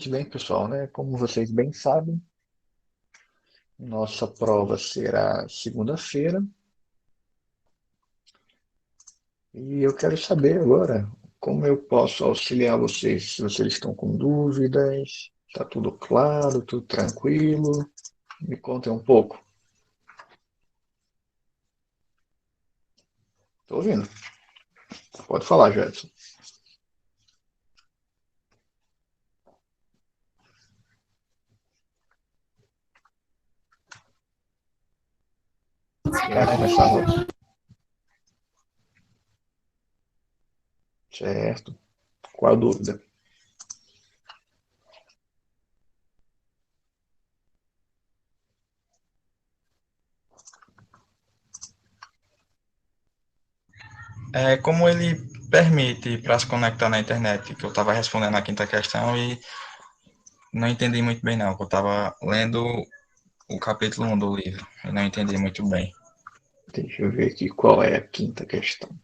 Bem, pessoal, né? Como vocês bem sabem, nossa prova será segunda-feira e eu quero saber agora como eu posso auxiliar vocês. Se vocês estão com dúvidas, está tudo claro, tudo tranquilo, me contem um pouco. Estou ouvindo. Pode falar, Jadson. Quem vai começar, Robson? Certo. Qual a dúvida? Como ele permite para se conectar na internet, que eu estava respondendo a quinta questão e não entendi muito bem não, que eu estava lendo o capítulo 1 do livro e não entendi muito bem. Deixa eu ver aqui qual é a quinta questão.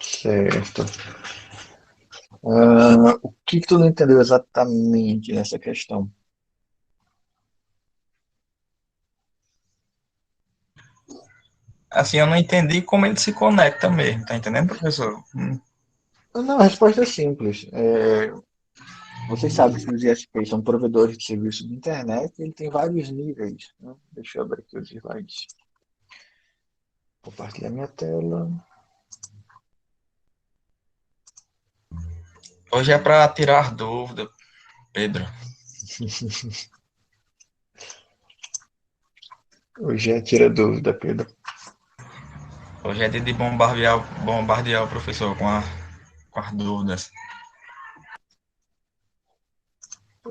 Certo. O que tu não entendeu exatamente nessa questão? Assim, eu não entendi como ele se conecta mesmo, tá entendendo, professor? Não, a resposta é simples. Vocês sabem que os ISPs são provedores de serviço de internet e ele tem vários níveis, né? Deixa eu abrir aqui os slides. Compartilhar minha tela. Hoje é para tirar dúvida, Pedro. Hoje é tira dúvida, Pedro. Hoje é dia de bombardear o professor com as dúvidas.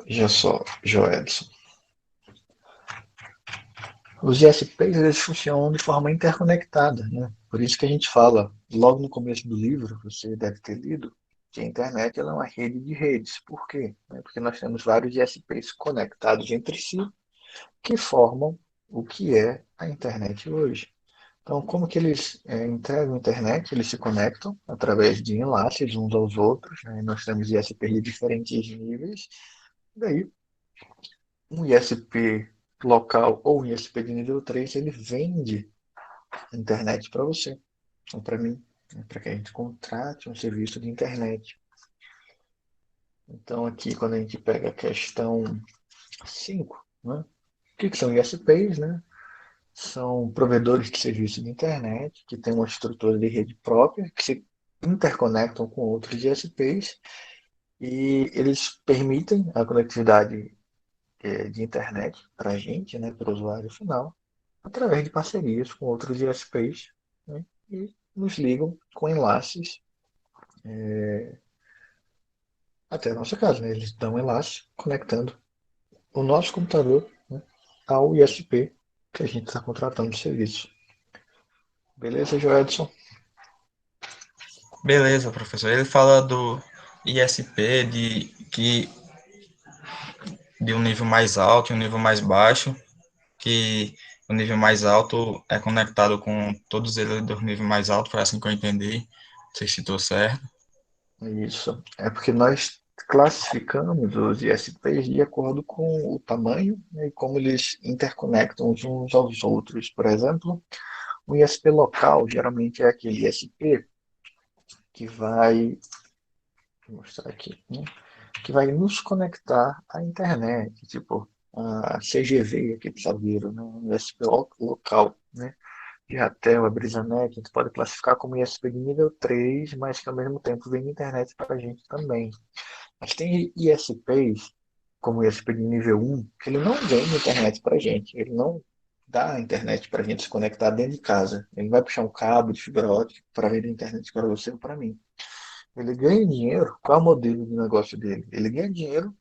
Veja só, Joedson. Os ISPs eles funcionam de forma interconectada, né? Por isso que a gente fala, logo no começo do livro, você deve ter lido, que a internet ela é uma rede de redes. Por quê? Porque nós temos vários ISPs conectados entre si que formam o que é a internet hoje. Então, como que eles entregam a internet? Eles se conectam através de enlaces uns aos outros, né? Nós temos ISPs de diferentes níveis. Daí, um ISP local ou um ISP de nível 3 ele vende a internet para você, ou para mim, né? Para que a gente contrate um serviço de internet. Então, aqui, quando a gente pega a questão 5, né? O que são ISPs, né? São provedores de serviço de internet que têm uma estrutura de rede própria, que se interconectam com outros ISPs e eles permitem a conectividade de internet para a gente, né, para o usuário final, através de parcerias com outros ISPs, né, e nos ligam com enlaces até a nossa casa. Né, eles dão um enlace conectando o nosso computador, né, ao ISP que a gente está contratando de serviço. Beleza, Joedson? Beleza, professor. Ele fala do ISP, de um nível mais alto e um nível mais baixo, que o nível mais alto é conectado com todos eles do nível mais alto, foi assim que eu entendi. Não sei se estou certo. Isso. É porque nós classificamos os ISPs de acordo com o tamanho, né, e como eles interconectam uns aos outros. Por exemplo, um ISP local geralmente é aquele ISP que vai, vou mostrar aqui, né, que vai nos conectar à internet, tipo a CGV aqui de Saveiro, né, um ISP local, né? Jatel, a Brisanet, a gente pode classificar como ISP de nível 3, mas que ao mesmo tempo vem internet para a gente também. Mas tem ISPs, como o ISP de nível 1, que ele não vende internet para a gente. Ele não dá a internet para a gente se conectar dentro de casa. Ele não vai puxar um cabo de fibra ótica para vender internet para você ou para mim. Ele ganha dinheiro. Qual é o modelo de negócio dele? Ele ganha dinheiro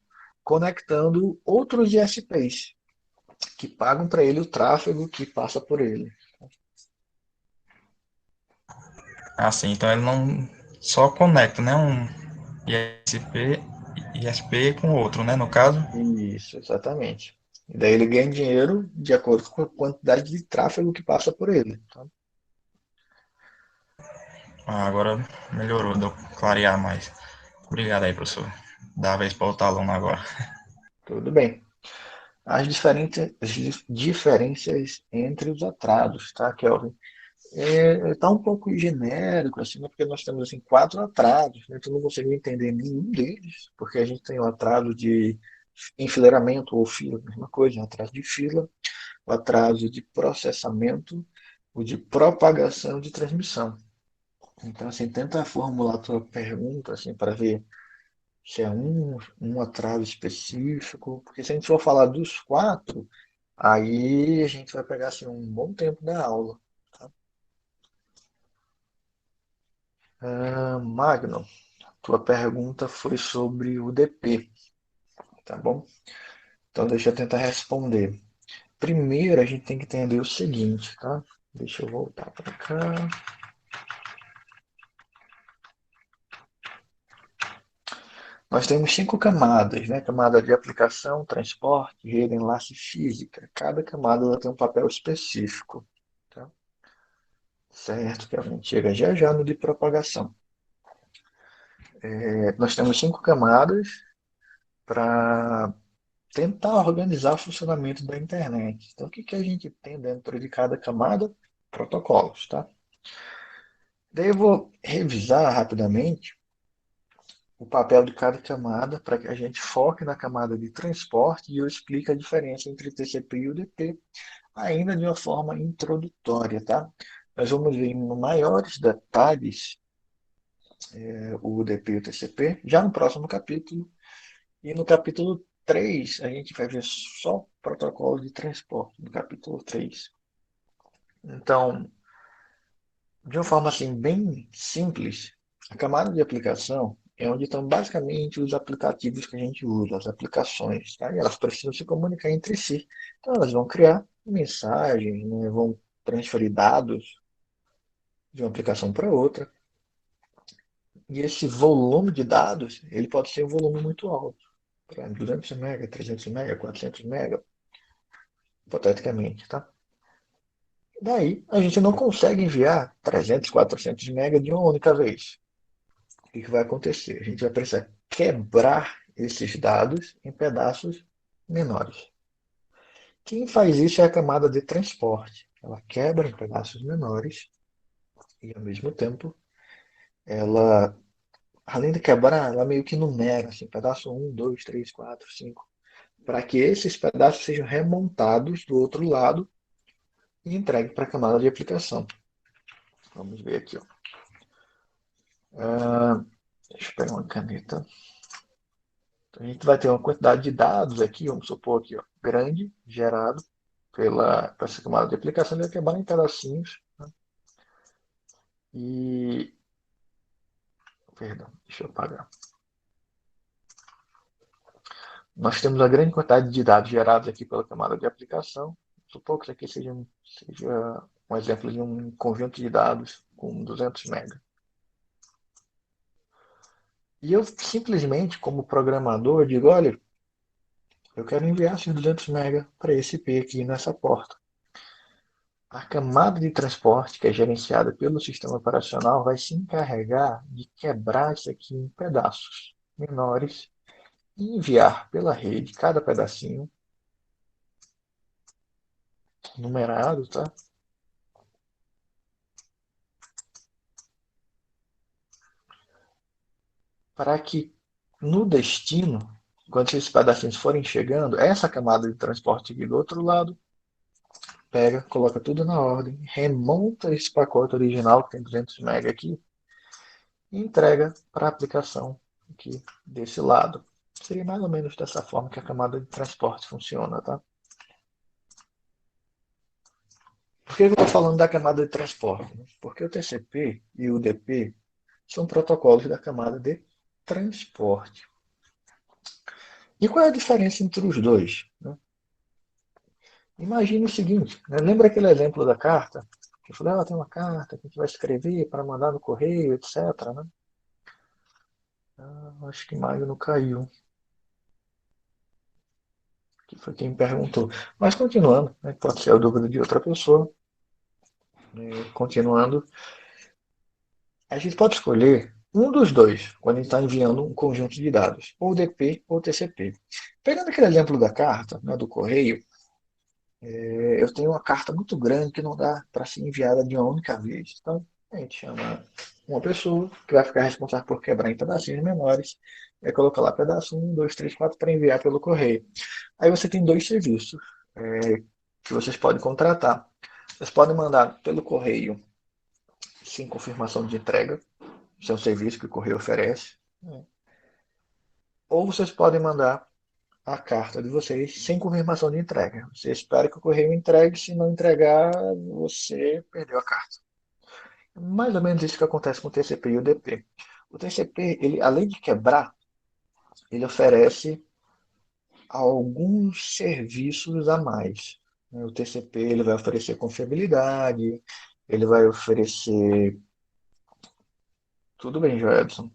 conectando outros ISPs que pagam para ele o tráfego que passa por ele. Assim, então ele não só conecta, né? Um ISP com outro, né? No caso. Isso, exatamente. E daí ele ganha dinheiro de acordo com a quantidade de tráfego que passa por ele. Tá? Agora melhorou, deu clarear mais. Obrigado aí, professor. Dá a vez para o aluno agora. Tudo bem. As diferenças entre os atrasos, tá, Kelvin? Tá um pouco genérico, assim, né, porque nós temos assim, 4 atrasos, né? Tu não consegue entender nenhum deles, porque a gente tem o atraso de enfileiramento ou fila, mesma coisa, o atraso de fila, o atraso de processamento, o de propagação de transmissão. Então, assim, tenta formular a tua pergunta, assim, para ver se é um atraso específico, porque se a gente for falar dos 4, aí a gente vai pegar, assim, um bom tempo da aula. Tá? Magno, tua pergunta foi sobre o DP, tá bom? Então, deixa eu tentar responder. Primeiro, a gente tem que entender o seguinte, tá? Deixa eu voltar para cá. Nós temos 5 camadas, né? Camada de aplicação, transporte, rede, enlace física. Cada camada ela tem um papel específico, tá? Certo? Que a gente chega já já no de propagação. Nós temos 5 camadas para tentar organizar o funcionamento da internet. Então, o que a gente tem dentro de cada camada? Protocolos, tá? Daí eu vou revisar rapidamente o papel de cada camada para que a gente foque na camada de transporte e eu explique a diferença entre o TCP e o UDP, ainda de uma forma introdutória, tá? Nós vamos ver em maiores detalhes o UDP e o TCP já no próximo capítulo. E no capítulo 3 a gente vai ver só protocolo de transporte, no capítulo 3. Então, de uma forma assim bem simples, a camada de aplicação é onde estão basicamente os aplicativos que a gente usa, as aplicações, tá? E elas precisam se comunicar entre si. Então elas vão criar mensagens, né? Vão transferir dados de uma aplicação para outra. E esse volume de dados, ele pode ser um volume muito alto, para 200 MB, 300 MB, 400 MB, hipoteticamente, tá? Daí, a gente não consegue enviar 300, 400 MB de uma única vez. O que vai acontecer? A gente vai precisar quebrar esses dados em pedaços menores. Quem faz isso é a camada de transporte. Ela quebra em pedaços menores e, ao mesmo tempo, ela, além de quebrar, ela meio que numera, assim, pedaço 1, 2, 3, 4, 5, para que esses pedaços sejam remontados do outro lado e entregues para a camada de aplicação. Vamos ver aqui. Ó. Deixa eu pegar uma caneta. Então, a gente vai ter uma quantidade de dados aqui, vamos supor aqui, ó, grande, gerado por essa camada de aplicação, ele vai quebrar em pedacinhos. Né? E, perdão, deixa eu apagar. Nós temos a grande quantidade de dados gerados aqui pela camada de aplicação. Vamos supor que isso aqui seja um exemplo de um conjunto de dados com 200 MB. E eu simplesmente, como programador, digo, olha, eu quero enviar esses 200 MB para esse IP aqui nessa porta. A camada de transporte, que é gerenciada pelo sistema operacional, vai se encarregar de quebrar isso aqui em pedaços menores e enviar pela rede cada pedacinho numerado, tá? Para que no destino, quando esses pedacinhos forem chegando, essa camada de transporte aqui do outro lado pega, coloca tudo na ordem, remonta esse pacote original que tem 200 MB aqui e entrega para a aplicação aqui desse lado. Seria mais ou menos dessa forma que a camada de transporte funciona, tá? Por que eu estou falando da camada de transporte? Porque o TCP e o UDP são protocolos da camada de transporte. E qual é a diferença entre os dois? Né? Imagine o seguinte, né? Lembra aquele exemplo da carta? Que eu falei, tem uma carta que a gente vai escrever para mandar no correio, etc. Né? Acho que Magno caiu, que foi quem perguntou. Mas continuando, né? Pode ser a dúvida de outra pessoa. Continuando, a gente pode escolher um dos dois quando a gente está enviando um conjunto de dados, ou DP ou TCP. Pegando aquele exemplo da carta, né, do correio, eu tenho uma carta muito grande que não dá para ser enviada de uma única vez. Então, a gente chama uma pessoa que vai ficar responsável por quebrar em pedacinhos menores, e colocar lá pedaço 1, 2, 3, 4 para enviar pelo correio. Aí você tem dois serviços que vocês podem contratar. Vocês podem mandar pelo correio sem confirmação de entrega, isso é um serviço que o correio oferece. Ou vocês podem mandar a carta de vocês sem confirmação de entrega. Você espera que o correio entregue, se não entregar, você perdeu a carta. Mais ou menos isso que acontece com o TCP e o DP. O TCP, ele, além de quebrar, ele oferece alguns serviços a mais. O TCP ele vai oferecer confiabilidade, ele vai oferecer. Tudo bem, Joelson.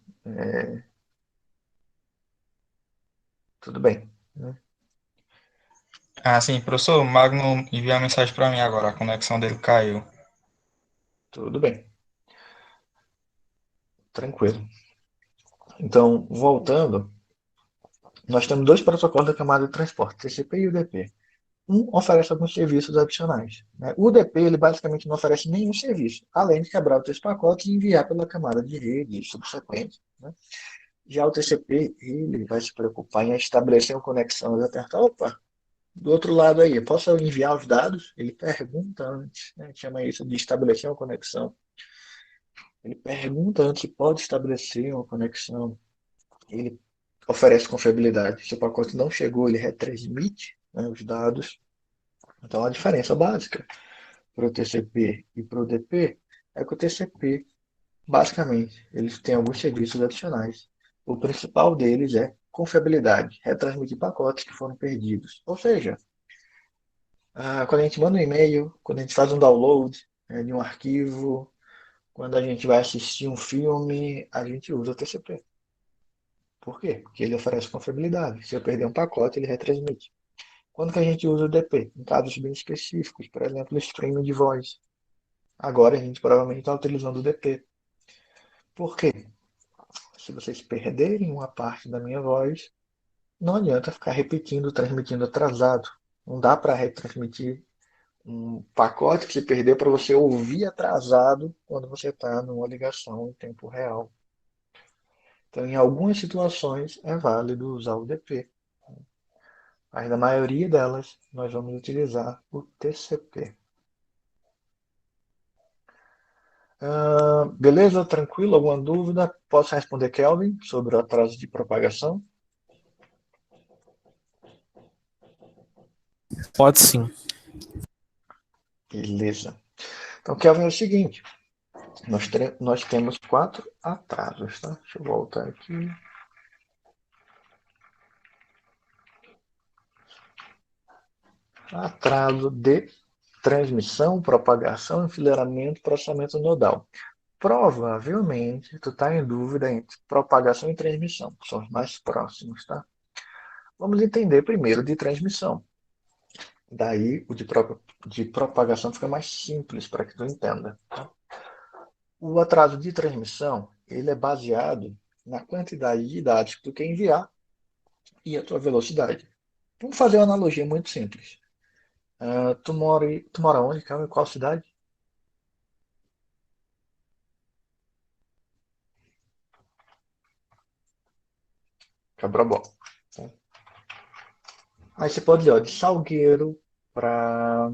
Tudo bem. Né? Ah, sim, professor, o Magno enviou uma mensagem para mim agora, a conexão dele caiu. Tudo bem. Tranquilo. Então, voltando, nós temos dois protocolos da camada de transporte, TCP e UDP. Um oferece alguns serviços adicionais. Né? O UDP ele basicamente não oferece nenhum serviço, além de quebrar os três pacotes e enviar pela camada de rede subsequente. Né? Já o TCP ele vai se preocupar em estabelecer uma conexão e apertar, opa, do outro lado aí, posso enviar os dados? Ele pergunta antes, né? A gente chama isso de estabelecer uma conexão. Ele pergunta antes se pode estabelecer uma conexão. Ele oferece confiabilidade. Se o pacote não chegou, ele retransmite, né, os dados. Então, a diferença básica para o TCP e para o DP é que o TCP, basicamente, eles têm alguns serviços adicionais. O principal deles é confiabilidade, retransmitir pacotes que foram perdidos. Ou seja, quando a gente manda um e-mail, quando a gente faz um download, né, de um arquivo, quando a gente vai assistir um filme, a gente usa o TCP. Por quê? Porque ele oferece confiabilidade. Se eu perder um pacote, ele retransmite. Quando que a gente usa o DP? Em casos bem específicos, por exemplo, streaming de voz. Agora a gente provavelmente está utilizando o DP. Por quê? Se vocês perderem uma parte da minha voz, não adianta ficar repetindo, transmitindo atrasado. Não dá para retransmitir um pacote que você perdeu para você ouvir atrasado quando você está numa ligação em tempo real. Então, em algumas situações, é válido usar o DP. Mas na maioria delas, nós vamos utilizar o TCP. Beleza? Tranquilo? Alguma dúvida? Posso responder, Kelvin, sobre o atraso de propagação? Pode sim. Beleza. Então, Kelvin, é o seguinte: nós temos quatro atrasos, tá? Deixa eu voltar aqui. Atraso de transmissão, propagação, enfileiramento, processamento nodal. Provavelmente, tu está em dúvida entre propagação e transmissão, que são os mais próximos, tá? Vamos entender primeiro de transmissão. Daí, o de propagação fica mais simples para que tu entenda. Tá? O atraso de transmissão, ele é baseado na quantidade de dados que tu quer enviar e a tua velocidade. Vamos fazer uma analogia muito simples. Tu mora onde, cara? Em qual cidade? Cabrobó. Aí você pode ir ó, de Salgueiro para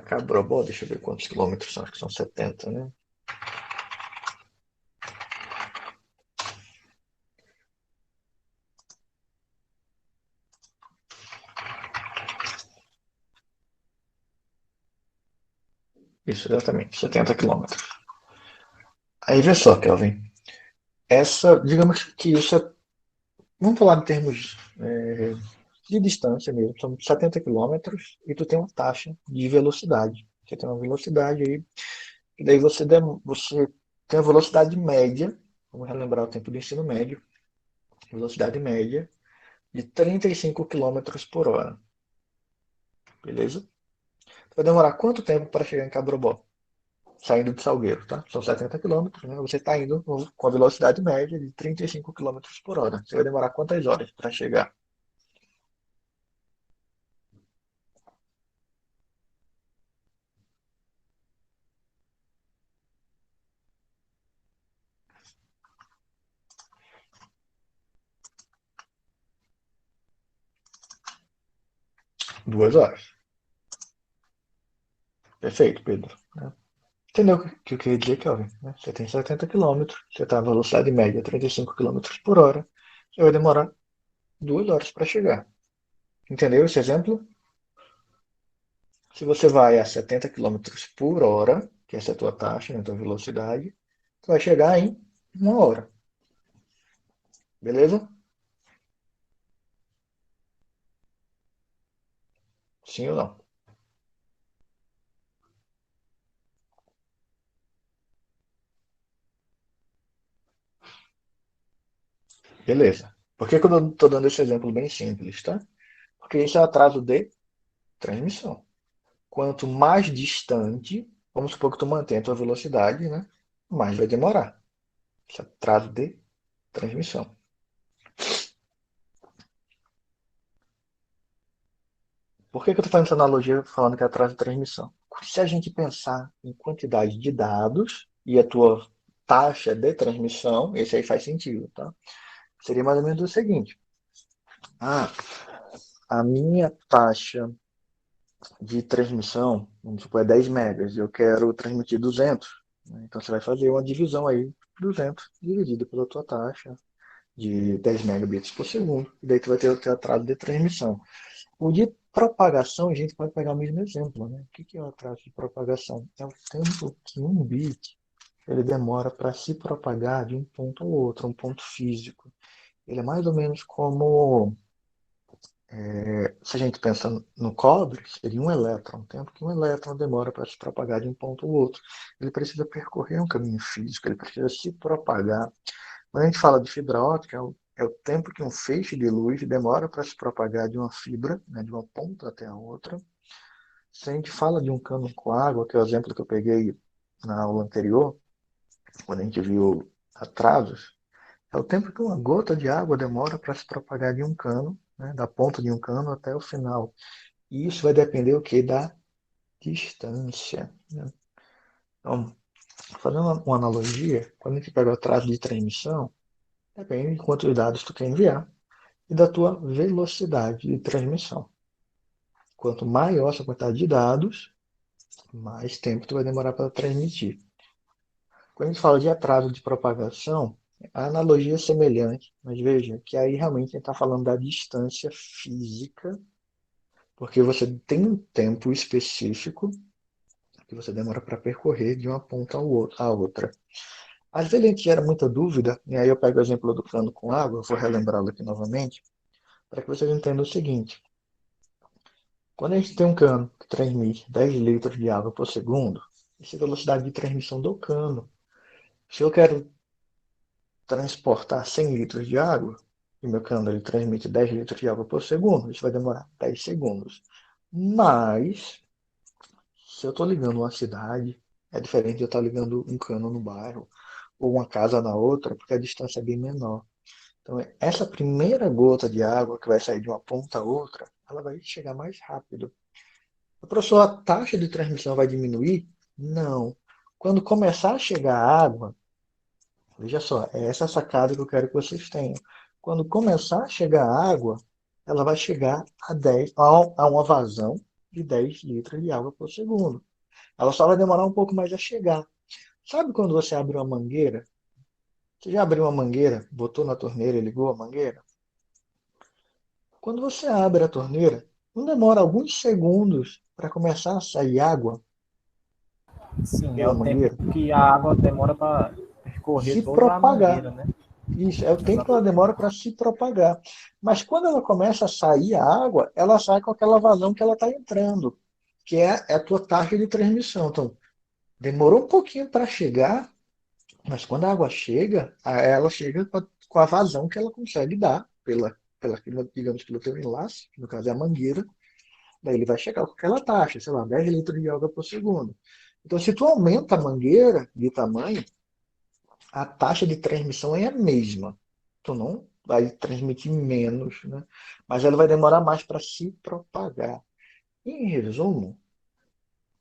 Cabrobó. Deixa eu ver quantos quilômetros são. Acho que são 70, né? Isso, exatamente. 70 quilômetros. Aí vê só, Kelvin. Digamos que isso é Vamos falar em termos de distância mesmo, são 70 quilômetros e tu tem uma taxa de velocidade. Você tem uma velocidade aí, e daí você tem a velocidade média, vamos relembrar o tempo do ensino médio, velocidade média de 35 quilômetros por hora, beleza? Vai demorar quanto tempo para chegar em Cabrobó? Saindo de Salgueiro, tá? São 70 quilômetros, né? Você está indo com a velocidade média de 35 quilômetros por hora. Você vai demorar quantas horas para chegar? 2 horas. Perfeito, Pedro. Né? Entendeu o que eu queria dizer, Kelvin? Né? Você tem 70 quilômetros, você está na velocidade média 35 quilômetros por hora, você vai demorar 2 horas para chegar. Entendeu esse exemplo? Se você vai a 70 quilômetros por hora, que essa é a tua taxa, né, a tua velocidade, você vai chegar em 1 hora. Beleza? Sim ou não? Beleza. Por que, que eu estou dando esse exemplo bem simples, tá? Porque isso é atraso de transmissão. Quanto mais distante, vamos supor que tu mantém a tua velocidade, né? Mais vai demorar. Isso é atraso de transmissão. Por que, que eu estou fazendo essa analogia falando que é atraso de transmissão? Se a gente pensar em quantidade de dados e a tua taxa de transmissão, esse aí faz sentido, tá? Seria mais ou menos o seguinte. Ah, a minha taxa de transmissão, vamos supor, é 10 megas, e eu quero transmitir 200. Né? Então você vai fazer uma divisão aí, 200 dividido pela tua taxa de 10 megabits por segundo, e daí tu vai ter o teu atraso de transmissão. O de propagação, a gente pode pegar o mesmo exemplo. Né? O que é o atraso de propagação? É o tempo que um bit ele demora para se propagar de um ponto ao outro, um ponto físico. Ele é mais ou menos como se a gente pensa no cobre, seria um elétron, o tempo que um elétron demora para se propagar de um ponto ao outro. Ele precisa percorrer um caminho físico, ele precisa se propagar. Quando a gente fala de fibra ótica, é o tempo que um feixe de luz demora para se propagar de uma fibra, né, de uma ponta até a outra. Se a gente fala de um cano com água, que é o exemplo que eu peguei na aula anterior, quando a gente viu atrasos, é o tempo que uma gota de água demora para se propagar de um cano, né, da ponta de um cano até o final. E isso vai depender o que? Da distância. Né? Então, fazendo uma analogia, quando a gente pega o atraso de transmissão, depende de quantos dados tu quer enviar e da tua velocidade de transmissão. Quanto maior essa quantidade de dados, mais tempo tu vai demorar para transmitir. Quando a gente fala de atraso de propagação, a analogia é semelhante, mas veja que aí realmente a gente está falando da distância física, porque você tem um tempo específico que você demora para percorrer de uma ponta à outra. Às vezes a gente gera muita dúvida, e aí eu pego o exemplo do cano com água, vou relembrá-lo aqui novamente, para que vocês entendam o seguinte. Quando a gente tem um cano que transmite 10 litros de água por segundo, essa é a velocidade de transmissão do cano. Se eu quero transportar 100 litros de água, e meu cano ele transmite 10 litros de água por segundo, isso vai demorar 10 segundos. Mas, se eu estou ligando uma cidade, é diferente de eu estar ligando um cano no bairro, ou uma casa na outra, porque a distância é bem menor. Então, essa primeira gota de água que vai sair de uma ponta a outra, ela vai chegar mais rápido. A professor, a taxa de transmissão vai diminuir? Não. Quando começar a chegar água, veja só, é essa sacada que eu quero que vocês tenham. Quando começar a chegar água, ela vai chegar a uma vazão de 10 litros de água por segundo. Ela só vai demorar um pouco mais a chegar. Sabe quando você abre uma mangueira? Você já abriu uma mangueira, botou na torneira e ligou a mangueira? Quando você abre a torneira, não demora alguns segundos para começar a sair água Sim, é pela o tempo mangueira? que a água demora para percorrer Se toda a propagar. mangueira, né? Isso, é o tempo que ela Exatamente. demora para se propagar. Mas quando ela começa a sair a água, ela sai com aquela vazão que ela está entrando, que é a tua taxa de transmissão. Então, demorou um pouquinho para chegar, mas quando a água chega, ela chega com a vazão que ela consegue dar digamos, pelo teu enlace, que no caso é a mangueira, daí ele vai chegar com aquela taxa, sei lá, 10 litros de água por segundo. Então, se tu aumenta a mangueira de tamanho, a taxa de transmissão é a mesma. Tu não vai transmitir menos, né? Mas ela vai demorar mais para se propagar. Em resumo,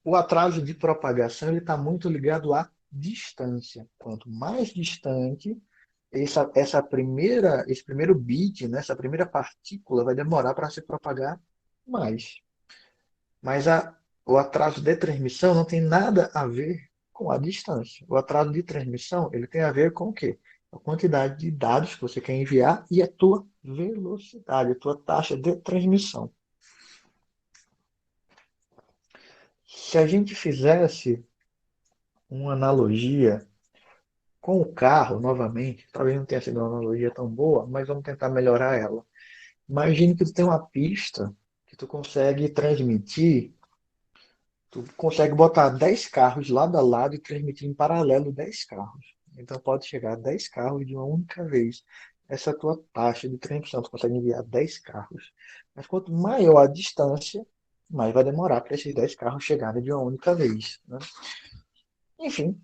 o atraso de propagação está muito ligado à distância. Quanto mais distante, esse primeiro bit, né, essa primeira partícula vai demorar para se propagar mais. Mas o atraso de transmissão não tem nada a ver com a distância. O atraso de transmissão ele tem a ver com o quê? A quantidade de dados que você quer enviar e a tua velocidade, a tua taxa de transmissão. Se a gente fizesse uma analogia com o carro, novamente, talvez não tenha sido uma analogia tão boa, mas vamos tentar melhorar ela. Imagine que tu tem uma pista que tu consegue transmitir, tu consegue botar 10 carros lado a lado e transmitir em paralelo 10 carros. Então pode chegar a 10 carros de uma única vez. Essa é a tua taxa de transmissão, tu consegue enviar 10 carros. Mas quanto maior a distância, mais vai demorar para esses 10 carros chegarem de uma única vez, né? Enfim,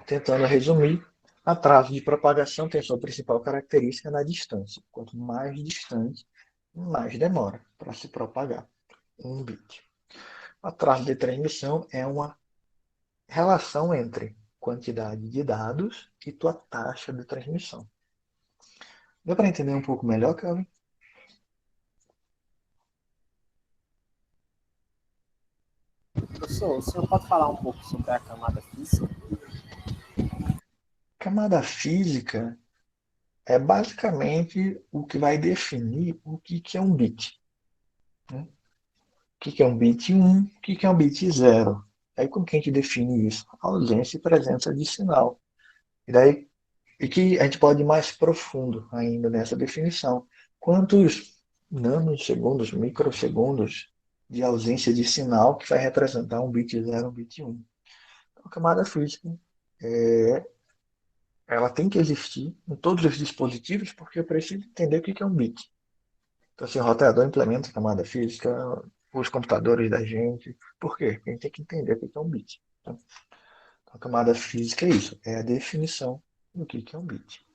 tentando resumir, atraso de propagação tem sua principal característica na distância. Quanto mais distante, mais demora para se propagar um bit. Atraso de transmissão é uma relação entre quantidade de dados e tua taxa de transmissão. Deu para entender um pouco melhor, Kelvin? Professor, o senhor pode falar um pouco sobre a camada física? Camada física é basicamente o que vai definir o que é um bit, né? O que é um bit 1, o que é um bit 0. Aí como que a gente define isso? Ausência e presença de sinal. E daí, e que a gente pode ir mais profundo ainda nessa definição. Quantos nanosegundos, microsegundos de ausência de sinal que vai representar um bit 0, um bit 1? Então, a camada física, é, ela tem que existir em todos os dispositivos porque eu preciso entender o que é um bit. Então, assim, o roteador implementa a camada física, os computadores da gente. Por quê? Porque a gente tem que entender o que é um bit. Então, a camada física é isso, é a definição do que é um bit.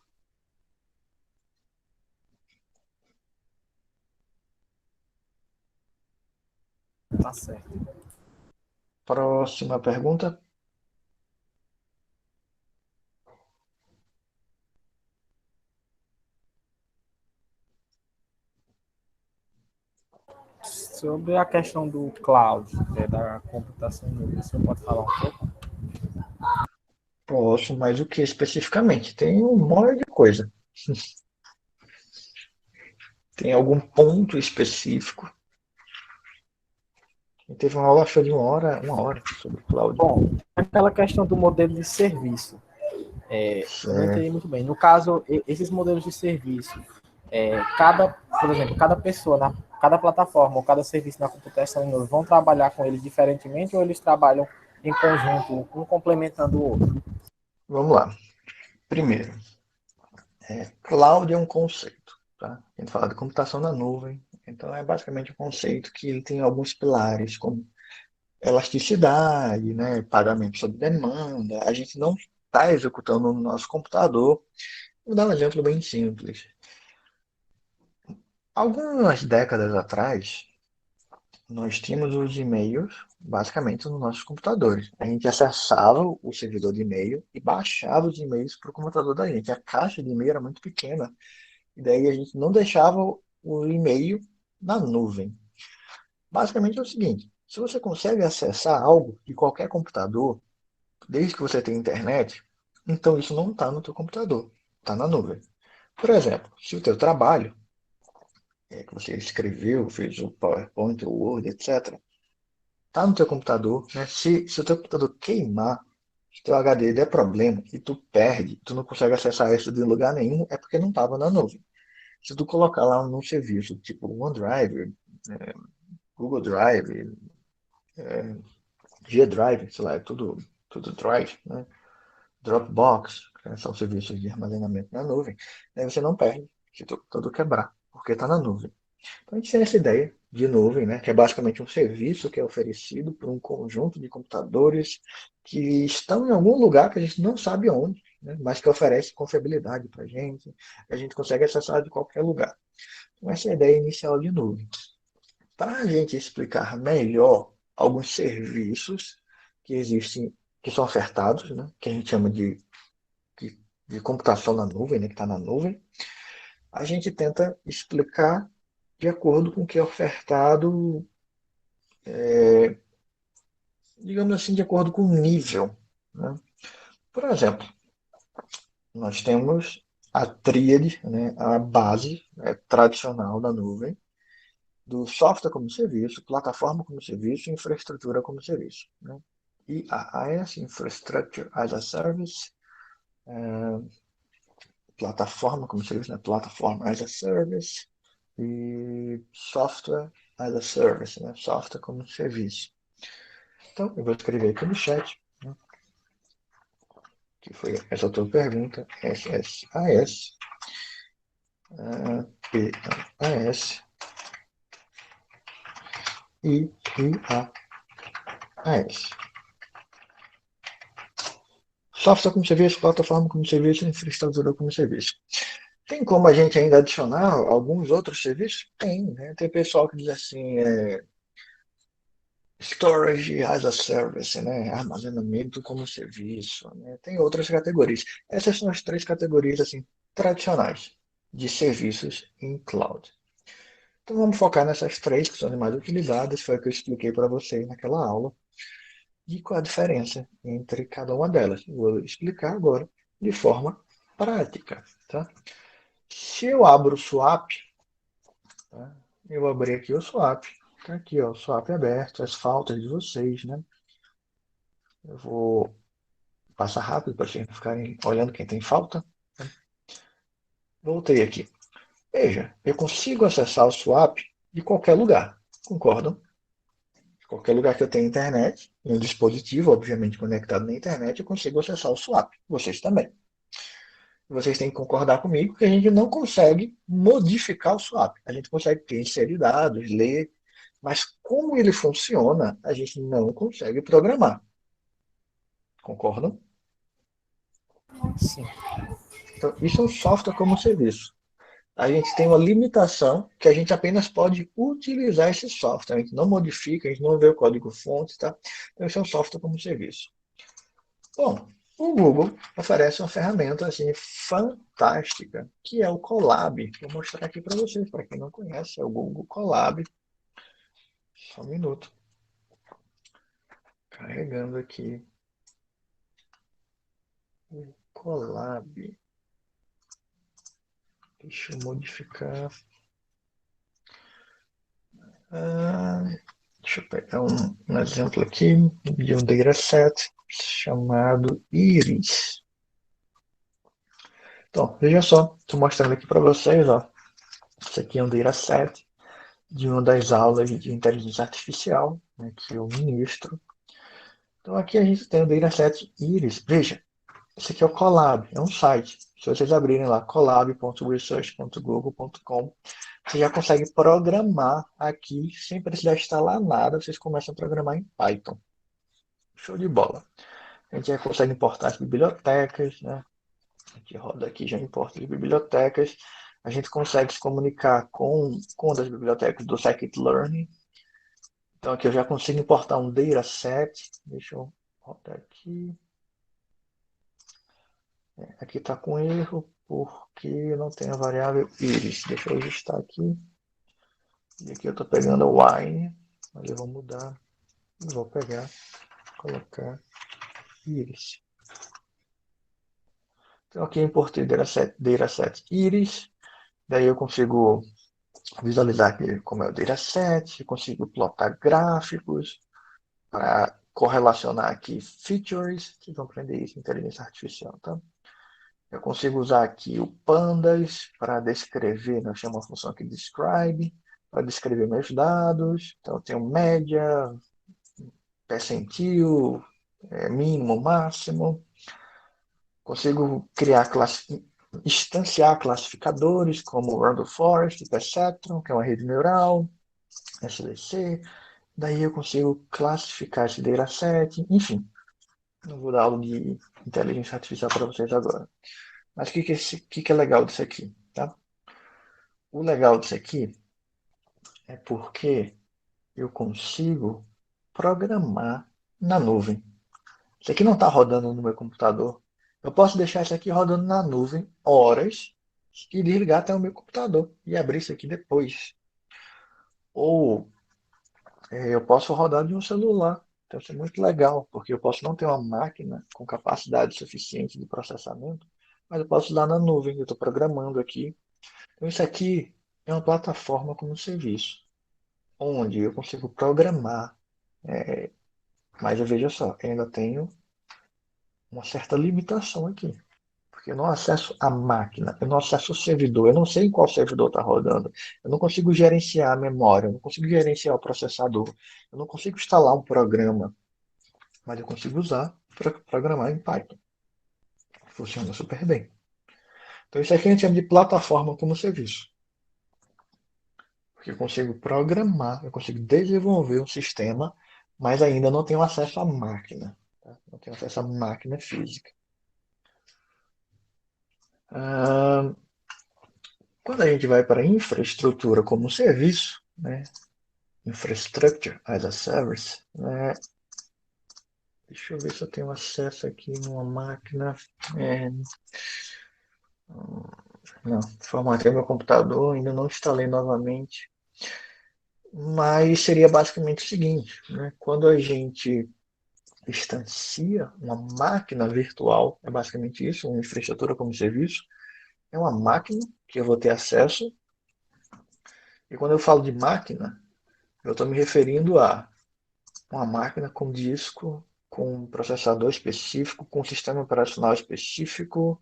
Tá certo. Próxima pergunta. Sobre a questão do cloud, da computação em nuvem, o senhor pode falar um pouco? Posso, mas o que especificamente? Tem um monte de coisa. Tem algum ponto específico? E teve uma aula show de uma hora sobre cloud. Bom, aquela questão do modelo de serviço, eu não entendi Certo. muito bem. No caso, esses modelos de serviço, por exemplo, cada pessoa, cada plataforma ou cada serviço na computação em nuvem vão trabalhar com eles diferentemente ou eles trabalham em conjunto, um complementando o outro? Vamos lá. Primeiro, cloud é um conceito. Tá? A gente fala de computação na nuvem. Então, é basicamente um conceito que ele tem alguns pilares, como elasticidade, né, pagamento sob demanda. A gente não está executando no nosso computador. Vou dar um exemplo bem simples. Algumas décadas atrás, nós tínhamos os e-mails basicamente nos nossos computadores. A gente acessava o servidor de e-mail e baixava os e-mails para o computador da gente. A caixa de e-mail era muito pequena e daí a gente não deixava o e-mail na nuvem. Basicamente é o seguinte: se você consegue acessar algo de qualquer computador, desde que você tenha internet, então isso não está no teu computador, está na nuvem. Por exemplo, se o teu trabalho que você escreveu, fez o PowerPoint, o Word, etc., está no teu computador, né? Se o teu computador queimar, Se teu HD der problema e tu perde, tu não consegue acessar isso de lugar nenhum, é porque não estava na nuvem. Se tu colocar lá num serviço tipo OneDrive, é, Google Drive, é, G Drive, sei lá, é tudo Drive, né? Dropbox, que são serviços de armazenamento na nuvem, aí você não perde se tudo quebrar, porque está na nuvem. Então a gente tem essa ideia de nuvem, né, que é basicamente um serviço que é oferecido por um conjunto de computadores que estão em algum lugar que a gente não sabe onde, né, mas que oferece confiabilidade para a gente consegue acessar de qualquer lugar. Então essa é a ideia inicial de nuvem. Para a gente explicar melhor alguns serviços que existem, que são ofertados, né, que a gente chama de, de computação na nuvem, né, que está na nuvem, a gente tenta explicar de acordo com o que é ofertado, digamos assim, de acordo com o nível. Né? Por exemplo, nós temos a tríade, né, a base tradicional da nuvem, do software como serviço, plataforma como serviço e infraestrutura como serviço. Né? IaaS, Infrastructure as a Service, plataforma como serviço, né? Platform as a Service e Software as a Service, né? Software como serviço. Então, eu vou escrever aqui no chat, né? Que foi essa tua pergunta, SSAS, PAS e IaaS. Software como serviço, plataforma como serviço, infraestrutura como serviço. Tem como a gente ainda adicionar alguns outros serviços? Tem, né? Tem pessoal que diz assim, storage as a service, né? Armazenamento como serviço, né? Tem outras categorias. Essas são as três categorias assim tradicionais de serviços em cloud. Então vamos focar nessas três que são as mais utilizadas, foi o que eu expliquei para vocês naquela aula, e qual a diferença entre cada uma delas. Vou explicar agora de forma prática, tá? Se eu abro o Swap, tá? Eu vou abrir aqui o Swap, tá aqui, ó, o Swap aberto, as faltas de vocês, né? Eu vou passar rápido para vocês não ficarem olhando quem tem falta. Voltei aqui. Veja, eu consigo acessar o Swap de qualquer lugar, concordam? De qualquer lugar que eu tenha internet, em um dispositivo, obviamente conectado na internet, eu consigo acessar o Swap. Vocês também. Vocês têm que concordar comigo que a gente não consegue modificar o swap. A gente consegue inserir dados, ler, mas como ele funciona, a gente não consegue programar. Concordam? Sim. Então, isso é um software como serviço. A gente tem uma limitação que a gente apenas pode utilizar esse software. A gente não modifica, a gente não vê o código-fonte, tá? Então, isso é um software como serviço. Bom, o Google oferece uma ferramenta assim fantástica, que é o Colab. Vou mostrar aqui para vocês, para quem não conhece, é o Google Colab. Só um minuto. Carregando aqui. O Colab. Deixa eu modificar. Ah, deixa eu pegar um exemplo aqui de um dataset chamado Iris. Então, veja só, estou mostrando aqui para vocês, ó. Isso aqui é um dataset de uma das aulas de inteligência artificial, né, que eu ministro. Então aqui a gente tem o dataset Iris. Veja, esse aqui é o Colab, é um site. Se vocês abrirem lá, colab.research.google.com, você já consegue programar aqui, sem precisar instalar nada, vocês começam a programar em Python. Show de bola. A gente já consegue importar as bibliotecas, né? A gente roda aqui, já importa as bibliotecas. A gente consegue se comunicar com as bibliotecas do Scikit-Learn. Então aqui eu já consigo importar um dataset. Deixa eu rodar aqui. Aqui está com erro porque não tem a variável iris. Deixa eu ajustar aqui. E aqui eu estou pegando o wine, mas eu vou mudar. Vou pegar, colocar iris. Então aqui eu importei dataset iris. Daí eu consigo visualizar aqui como é o dataset. Eu consigo plotar gráficos para correlacionar aqui features, vocês vão aprender isso em inteligência artificial, tá? Eu consigo usar aqui o pandas para descrever, né? Eu chamo a função aqui describe, para descrever meus dados. Então eu tenho média, percentil, mínimo, máximo. Consigo criar instanciar classificadores como Random Forest, Perceptron, que é uma rede neural, SDC. Daí eu consigo classificar esse dataset, enfim. Não vou dar aula de inteligência artificial para vocês agora. Mas o que é legal disso aqui? Tá? O legal disso aqui é porque eu consigo programar na nuvem. Isso aqui não está rodando no meu computador. Eu posso deixar isso aqui rodando na nuvem horas e desligar até o meu computador e abrir isso aqui depois. Ou eu posso rodar de um celular. Então isso é muito legal, porque eu posso não ter uma máquina com capacidade suficiente de processamento, mas eu posso usar na nuvem. Eu estou programando aqui. Então isso aqui é uma plataforma como serviço, onde eu consigo programar. Mas veja só, eu ainda tenho uma certa limitação aqui. Porque eu não acesso a máquina, eu não acesso o servidor, eu não sei em qual servidor está rodando, eu não consigo gerenciar a memória, eu não consigo gerenciar o processador, eu não consigo instalar um programa, mas eu consigo usar para programar em Python. Funciona super bem. Então isso aqui a gente chama de plataforma como serviço. Porque eu consigo programar, eu consigo desenvolver um sistema, mas ainda não tenho acesso à máquina. Tá? Não tenho acesso à máquina física. Ah, quando a gente vai para infraestrutura como serviço, né, Infrastructure as a Service, né, deixa eu ver se eu tenho acesso aqui numa máquina. É, não, formatei meu computador, ainda não instalei novamente. Mas seria basicamente o seguinte, né, quando a gente instancia uma máquina virtual, é basicamente isso, uma infraestrutura como serviço, é uma máquina que eu vou ter acesso. E quando eu falo de máquina, eu estou me referindo a uma máquina com disco, com um processador específico, com um sistema operacional específico,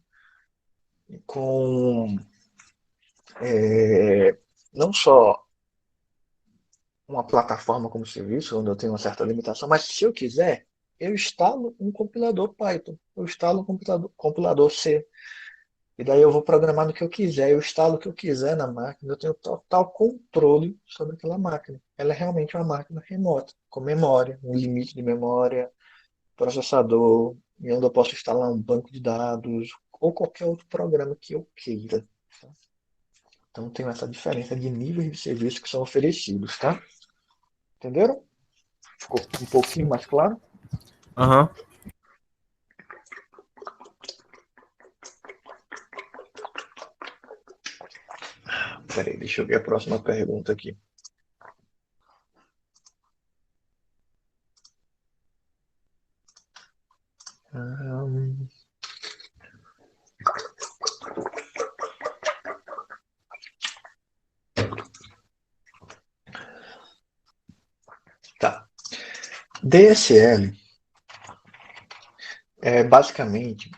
com não só uma plataforma como serviço, onde eu tenho uma certa limitação, mas se eu quiser, eu instalo um compilador Python, eu instalo um compilador C, e daí eu vou programar no que eu quiser, eu instalo o que eu quiser na máquina, eu tenho total controle sobre aquela máquina. Ela é realmente uma máquina remota, com memória, um limite de memória, processador, e onde eu posso instalar um banco de dados, ou qualquer outro programa que eu queira. Tá? Então tem essa diferença de níveis de serviço que são oferecidos, tá? Entenderam? Ficou um pouquinho mais claro? Aham. Peraí, deixa eu ver a próxima pergunta aqui. Hum, tá. DSL é basicamente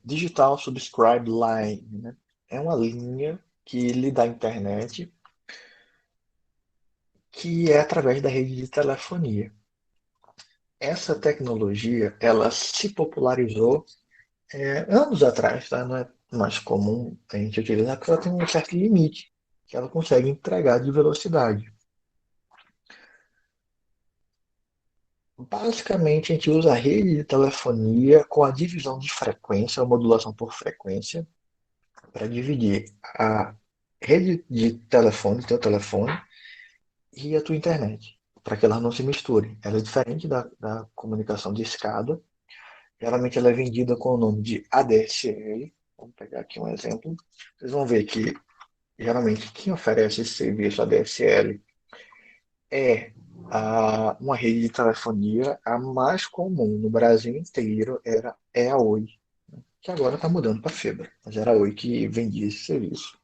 Digital Subscribe Line, né? É uma linha que lhe dá internet que é através da rede de telefonia. Essa tecnologia, ela se popularizou anos atrás, tá? Não é mais comum a gente utilizar, porque ela tem um certo limite que ela consegue entregar de velocidade. Basicamente, a gente usa a rede de telefonia com a divisão de frequência, a modulação por frequência, para dividir a rede de telefone, teu telefone, e a tua internet, para que elas não se misturem. Ela é diferente da comunicação de escada. Geralmente ela é vendida com o nome de ADSL. Vamos pegar aqui um exemplo. Vocês vão ver que geralmente quem oferece esse serviço ADSL é uma rede de telefonia. A mais comum no Brasil inteiro é a Oi, que agora está mudando para Febra, mas era a Oi que vendia esse serviço.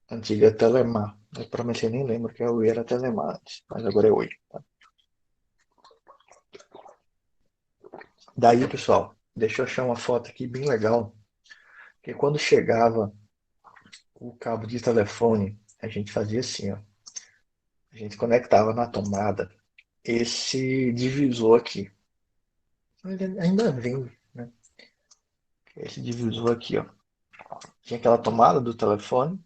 Antiga Telemar. Eu provavelmente nem lembro que a Oi era Telemar antes, mas agora é Oi. Tá? Daí, pessoal, deixa eu achar uma foto aqui bem legal, que quando chegava o cabo de telefone, a gente fazia assim, ó. A gente conectava na tomada esse divisor aqui. Ele ainda vem, né? Esse divisor aqui, ó. Tinha aquela tomada do telefone,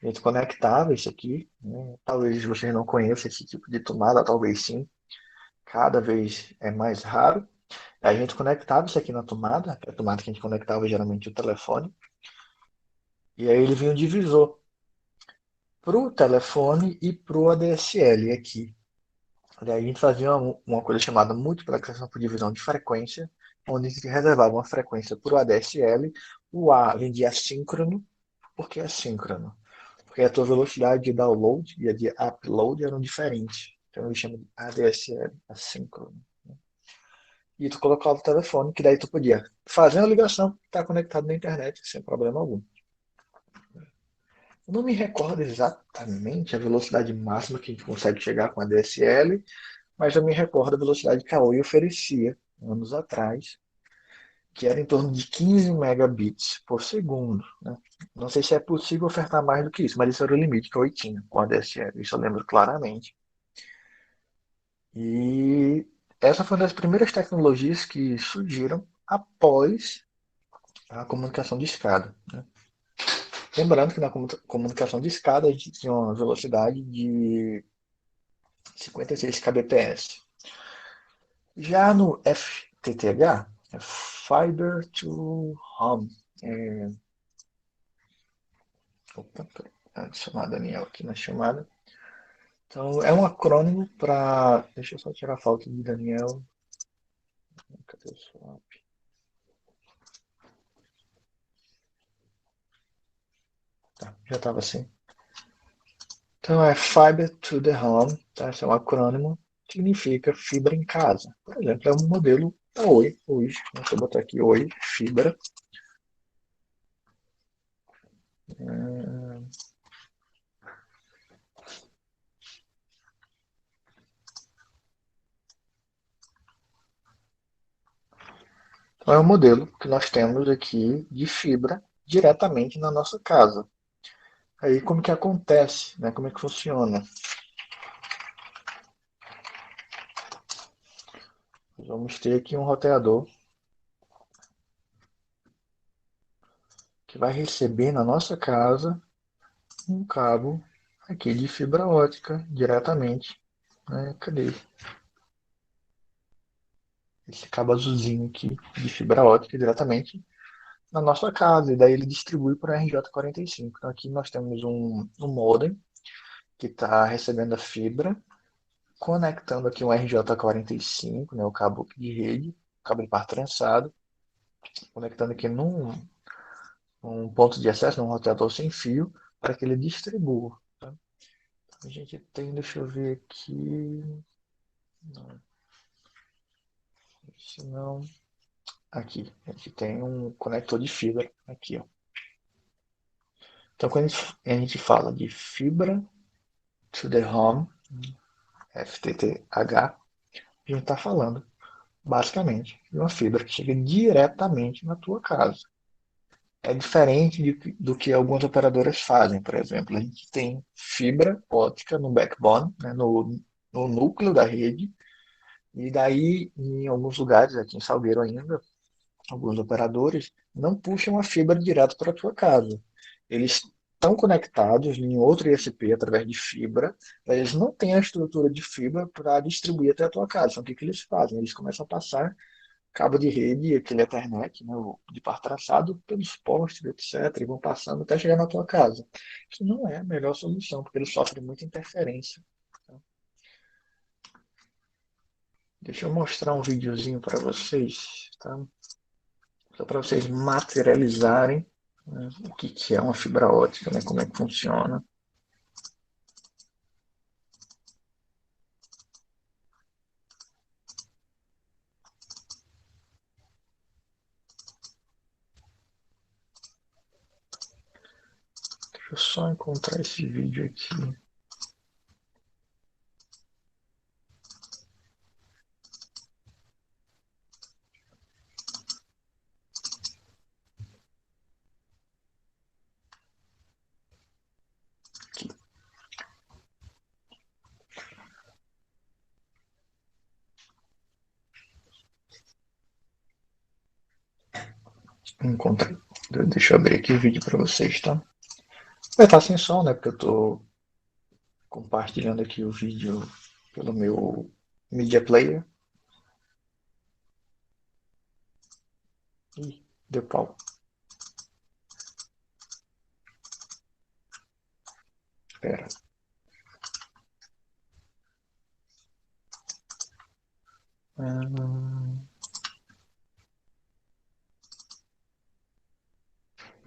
a gente conectava isso aqui, né? Talvez vocês não conheçam esse tipo de tomada, talvez sim. Cada vez é mais raro. A gente conectava isso aqui na tomada, a tomada que a gente conectava geralmente o telefone, e aí ele vinha um divisor para o telefone e para o ADSL aqui. Daí a gente fazia uma coisa chamada multiplexação por divisão de frequência, onde a gente reservava uma frequência para o ADSL, o A vendia assíncrono. Por que assíncrono? Porque a tua velocidade de download e a de upload eram diferentes. Então eu chamo de ADSL, assíncrono. E tu colocava o telefone, que daí tu podia fazer uma ligação, estar conectado na internet sem problema algum. Eu não me recordo exatamente a velocidade máxima que a gente consegue chegar com a DSL, mas eu me recordo a velocidade que a Oi oferecia anos atrás, que era em torno de 15 megabits por segundo. Né? Não sei se é possível ofertar mais do que isso, mas esse era o limite que a Oi tinha com a DSL, isso eu lembro claramente. E essa foi uma das primeiras tecnologias que surgiram após a comunicação de escada. Né? Lembrando que na comunicação de escada a gente tinha uma velocidade de 56 kbps. Já no FTTH, é Fiber to Home. É... Opa, adicionar Daniel aqui na chamada. Então, é um acrônimo para. Deixa eu só tirar a foto de Daniel. Cadê o swap? Tá, já estava assim. Então, é Fiber to the Home. Tá? Esse é um acrônimo. Significa fibra em casa. Por exemplo, é um modelo da Oi. Hoje, deixa eu botar aqui Oi, fibra. Então, é um modelo que nós temos aqui de fibra diretamente na nossa casa. Aí como que acontece, né? Como é que funciona? Nós vamos ter aqui um roteador que vai receber na nossa casa um cabo aqui de fibra ótica diretamente. Né? Cadê? Esse cabo azulzinho aqui de fibra ótica diretamente na nossa casa. E daí ele distribui para a RJ45. Então aqui nós temos um modem que está recebendo a fibra, conectando aqui um RJ45, né, o cabo de rede, cabo de par trançado, conectando aqui num ponto de acesso, num roteador sem fio, para que ele distribua. Tá? A gente tem, deixa eu ver aqui, não, se não, aqui, a gente tem um conector de fibra aqui, ó. Então quando a gente fala de fibra to the home, FTTH, a gente está falando basicamente de uma fibra que chega diretamente na tua casa. É diferente do que algumas operadoras fazem, por exemplo. A gente tem fibra ótica no backbone, né, no núcleo da rede, e daí, em alguns lugares, aqui em Salgueiro ainda, alguns operadores não puxam a fibra direto para a tua casa. Eles estão conectados em outro ISP através de fibra, mas eles não têm a estrutura de fibra para distribuir até a tua casa. Então, o que, que eles fazem? Eles começam a passar cabo de rede, aquele Ethernet, né, de par traçado, pelos postes, etc., e vão passando até chegar na tua casa. Isso não é a melhor solução, porque ele sofre muita interferência. Tá? Deixa eu mostrar um videozinho para vocês, tá? Só para vocês materializarem, né, o que, que é uma fibra ótica, né, como é que funciona. eu só encontrar esse vídeo aqui. Aqui. Encontrei. Deixa eu abrir aqui o vídeo para vocês, tá? Vai estar sem som, né? Porque eu tô compartilhando aqui o vídeo pelo meu Media Player. Ih, deu pau. Espera.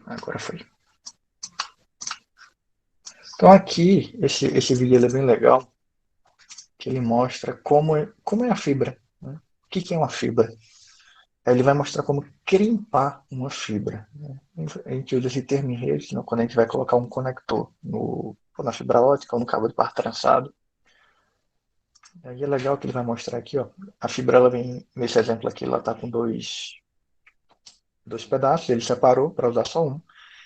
Agora foi. Então aqui, esse vídeo ele é bem legal, que ele mostra como é a fibra, né? O que é uma fibra? Aí ele vai mostrar como crimpar uma fibra, né? A gente usa esse termo em rede, né, quando a gente vai colocar um conector na fibra ótica ou no cabo de par trançado. Aí é legal que ele vai mostrar aqui, ó, a fibra ela vem, nesse exemplo aqui, ela está com dois pedaços, ele separou para usar só um.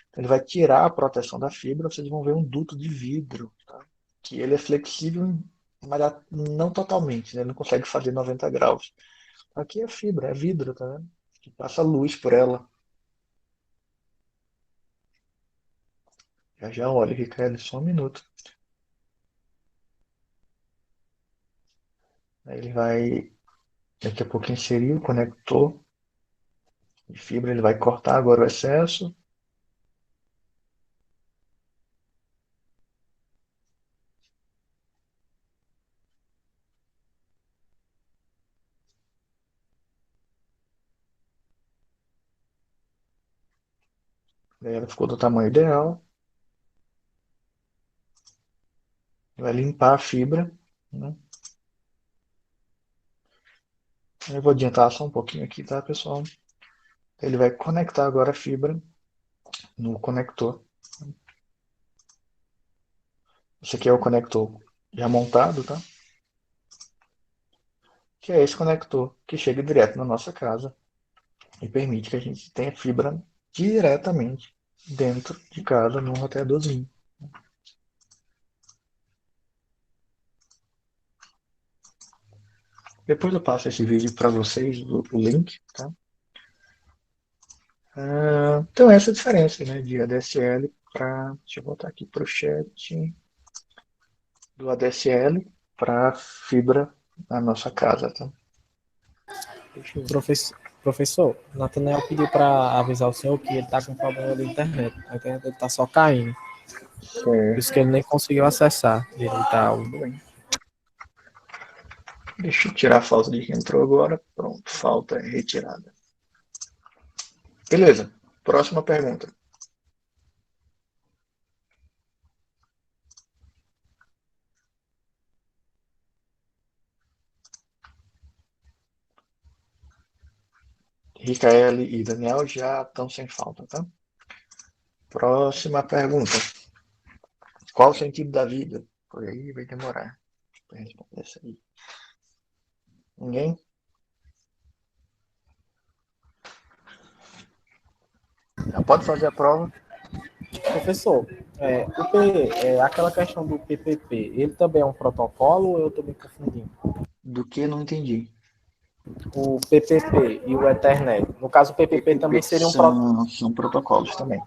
Então, ele vai tirar a proteção da fibra, vocês vão ver um duto de vidro, tá? Que ele é flexível, mas não totalmente, né? Ele não consegue fazer 90 graus. Aqui é fibra, é vidro, tá vendo? Que passa luz por ela. Já já olha, Ricardo, só um minuto. Aí ele vai, daqui a pouco, inserir o conector de fibra, ele vai cortar agora o excesso. Aí ela ficou do tamanho ideal. Vai limpar a fibra, né? Eu vou adiantar só um pouquinho aqui, tá, pessoal? Ele vai conectar agora a fibra no conector. Esse aqui é o conector já montado, tá? Que é esse conector que chega direto na nossa casa e permite que a gente tenha fibra diretamente dentro de casa num roteadorzinho. Depois eu passo esse vídeo para vocês, o link, tá? Então essa é a diferença, né, de ADSL para, deixa eu botar aqui para o chat, do ADSL para fibra na nossa casa, tá? Deixa eu ver. Professor, Nathanael pediu para avisar o senhor que ele está com problema de internet. A internet dele está só caindo. Por Certo. isso que ele nem conseguiu acessar direito. Tudo bem. Deixa eu tirar a falta de quem entrou agora. Pronto, falta é retirada. Beleza, próxima pergunta. Ricaele e Daniel já estão sem falta, tá? Próxima pergunta. Qual o sentido da vida? Por aí vai demorar para responder essa aí. Ninguém? Já pode fazer a prova. Professor, aquela questão do PPP, ele também é um protocolo ou eu estou me confundindo? Do que não entendi. O PPP e o Ethernet. No caso, o PPP também seria um protocolo. São protocolos também.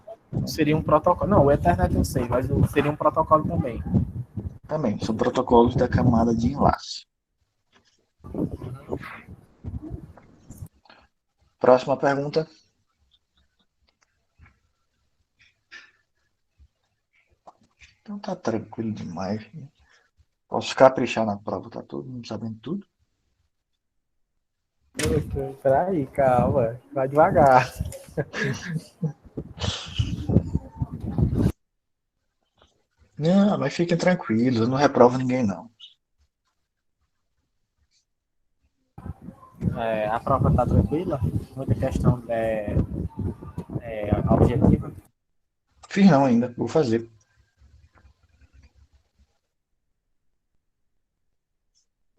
Seria um protocolo. Não, o Ethernet eu sei, mas seria um protocolo também. Também, são protocolos da camada de enlace. Próxima pergunta. Então tá tranquilo demais. Posso caprichar na prova, tá todo mundo sabendo tudo? Peraí, calma. Vai devagar. Não, mas fiquem tranquilos, eu não reprovo ninguém não. A prova está tranquila? Muita questão objetiva? Fiz não ainda, vou fazer.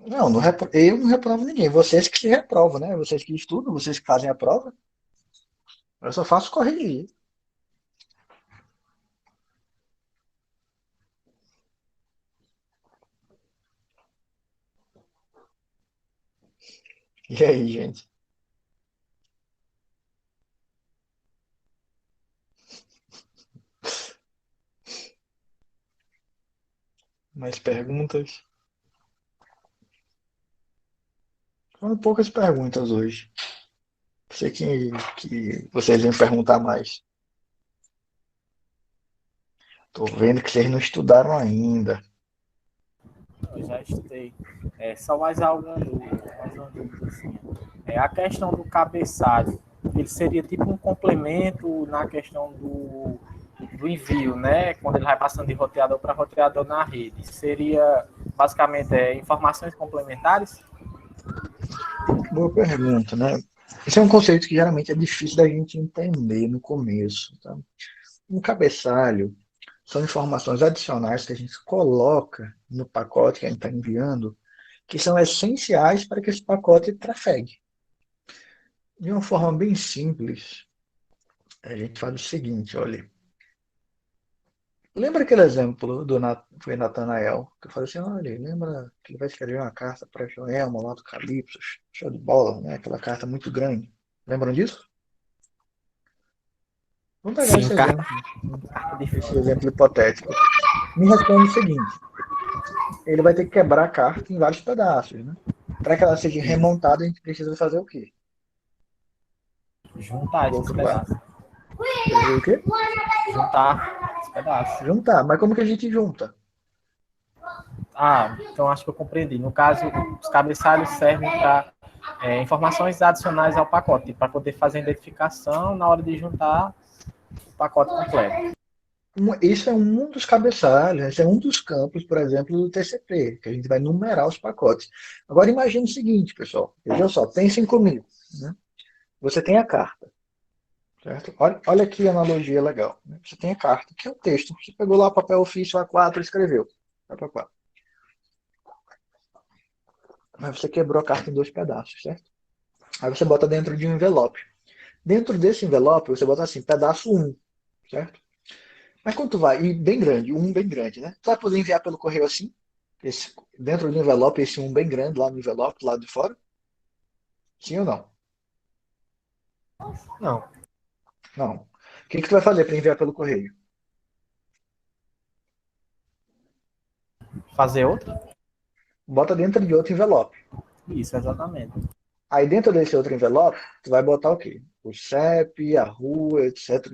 Não, eu não reprovo ninguém. Vocês que se reprovam, né? Vocês que estudam, vocês que fazem a prova. Eu só faço corrigir. E aí, gente? Mais perguntas? Foram poucas perguntas hoje. Sei que vocês vêm perguntar mais. Tô vendo que vocês não estudaram ainda. Eu já estudei. Só mais uma dúvida assim. A questão do cabeçalho, ele seria tipo um complemento na questão do envio, né? Quando ele vai passando de roteador para roteador na rede. Seria basicamente informações complementares? Boa pergunta, né? Esse é um conceito que geralmente é difícil da gente entender no começo, tá? Um cabeçalho são informações adicionais que a gente coloca no pacote que a gente está enviando, que são essenciais para que esse pacote trafegue. De uma forma bem simples, a gente faz o seguinte, olha. Lembra aquele exemplo foi Natanael? Que eu falei assim, olha, lembra que ele vai escrever uma carta para Joelma lá do Calypso, show de bola, né? Aquela carta muito grande. Lembram disso? Vamos pegar Sim, esse carta exemplo, de esse foto. exemplo hipotético. Me responde o seguinte, ele vai ter que quebrar a carta em vários pedaços, né? Para que ela seja remontada, a gente precisa fazer o quê? Juntar Do esses outro lado. pedaços. Precisa o quê? Juntar esses pedaços. Juntar. Mas como que a gente junta? Então acho que eu compreendi. No caso, os cabeçalhos servem para informações adicionais ao pacote, para poder fazer a identificação na hora de juntar o pacote completo. Isso é um dos cabeçalhos, esse é um dos campos, por exemplo, do TCP, que a gente vai numerar os pacotes. Agora imagine o seguinte, pessoal, veja só, pensem comigo. Né? Você tem a carta, certo? Olha que analogia legal. Né? Você tem a carta, que é o texto. Você pegou lá o papel ofício A4 e escreveu. A4. Mas você quebrou a carta em dois pedaços, certo? Aí você bota dentro de um envelope. Dentro desse envelope, você bota assim, pedaço 1, certo? Mas quando tu vai, e bem grande, um bem grande, né? Tu vai poder enviar pelo correio assim, dentro do envelope, esse um bem grande lá no envelope, do lado de fora? Sim ou não? Não. Não. O que tu vai fazer para enviar pelo correio? Fazer outro? Bota dentro de outro envelope. Isso, exatamente. Aí dentro desse outro envelope, tu vai botar o quê? O CEP, a rua, etc.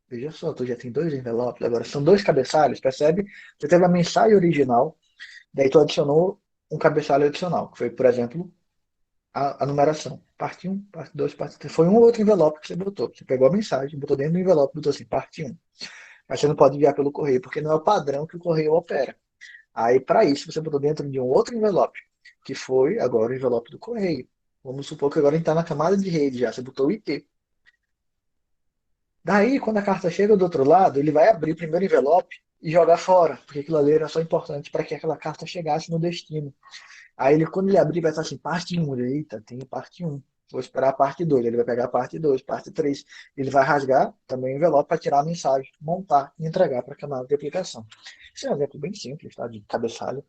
Veja só, tu já tem dois envelopes, agora são dois cabeçalhos, percebe? Você teve a mensagem original, daí tu adicionou um cabeçalho adicional, que foi, por exemplo, a numeração. Parte 1, parte 2, parte 3. Foi um ou outro envelope que você botou. Você pegou a mensagem, botou dentro do envelope, botou assim, parte 1. Mas você não pode enviar pelo correio, porque não é o padrão que o correio opera. Aí, para isso, você botou dentro de um outro envelope, que foi agora o envelope do correio. Vamos supor que agora a gente está na camada de rede já, você botou o IP. Daí, quando a carta chega do outro lado, ele vai abrir o primeiro envelope e jogar fora, porque aquilo ali era só importante para que aquela carta chegasse no destino. Aí, quando ele abrir, vai estar assim, parte 1. Eita, tem parte 1. Vou esperar a parte 2. Ele vai pegar a parte 2, parte 3. Ele vai rasgar também o envelope para tirar a mensagem, montar e entregar para a camada de aplicação. Isso é um exemplo bem simples, tá? De cabeçalho,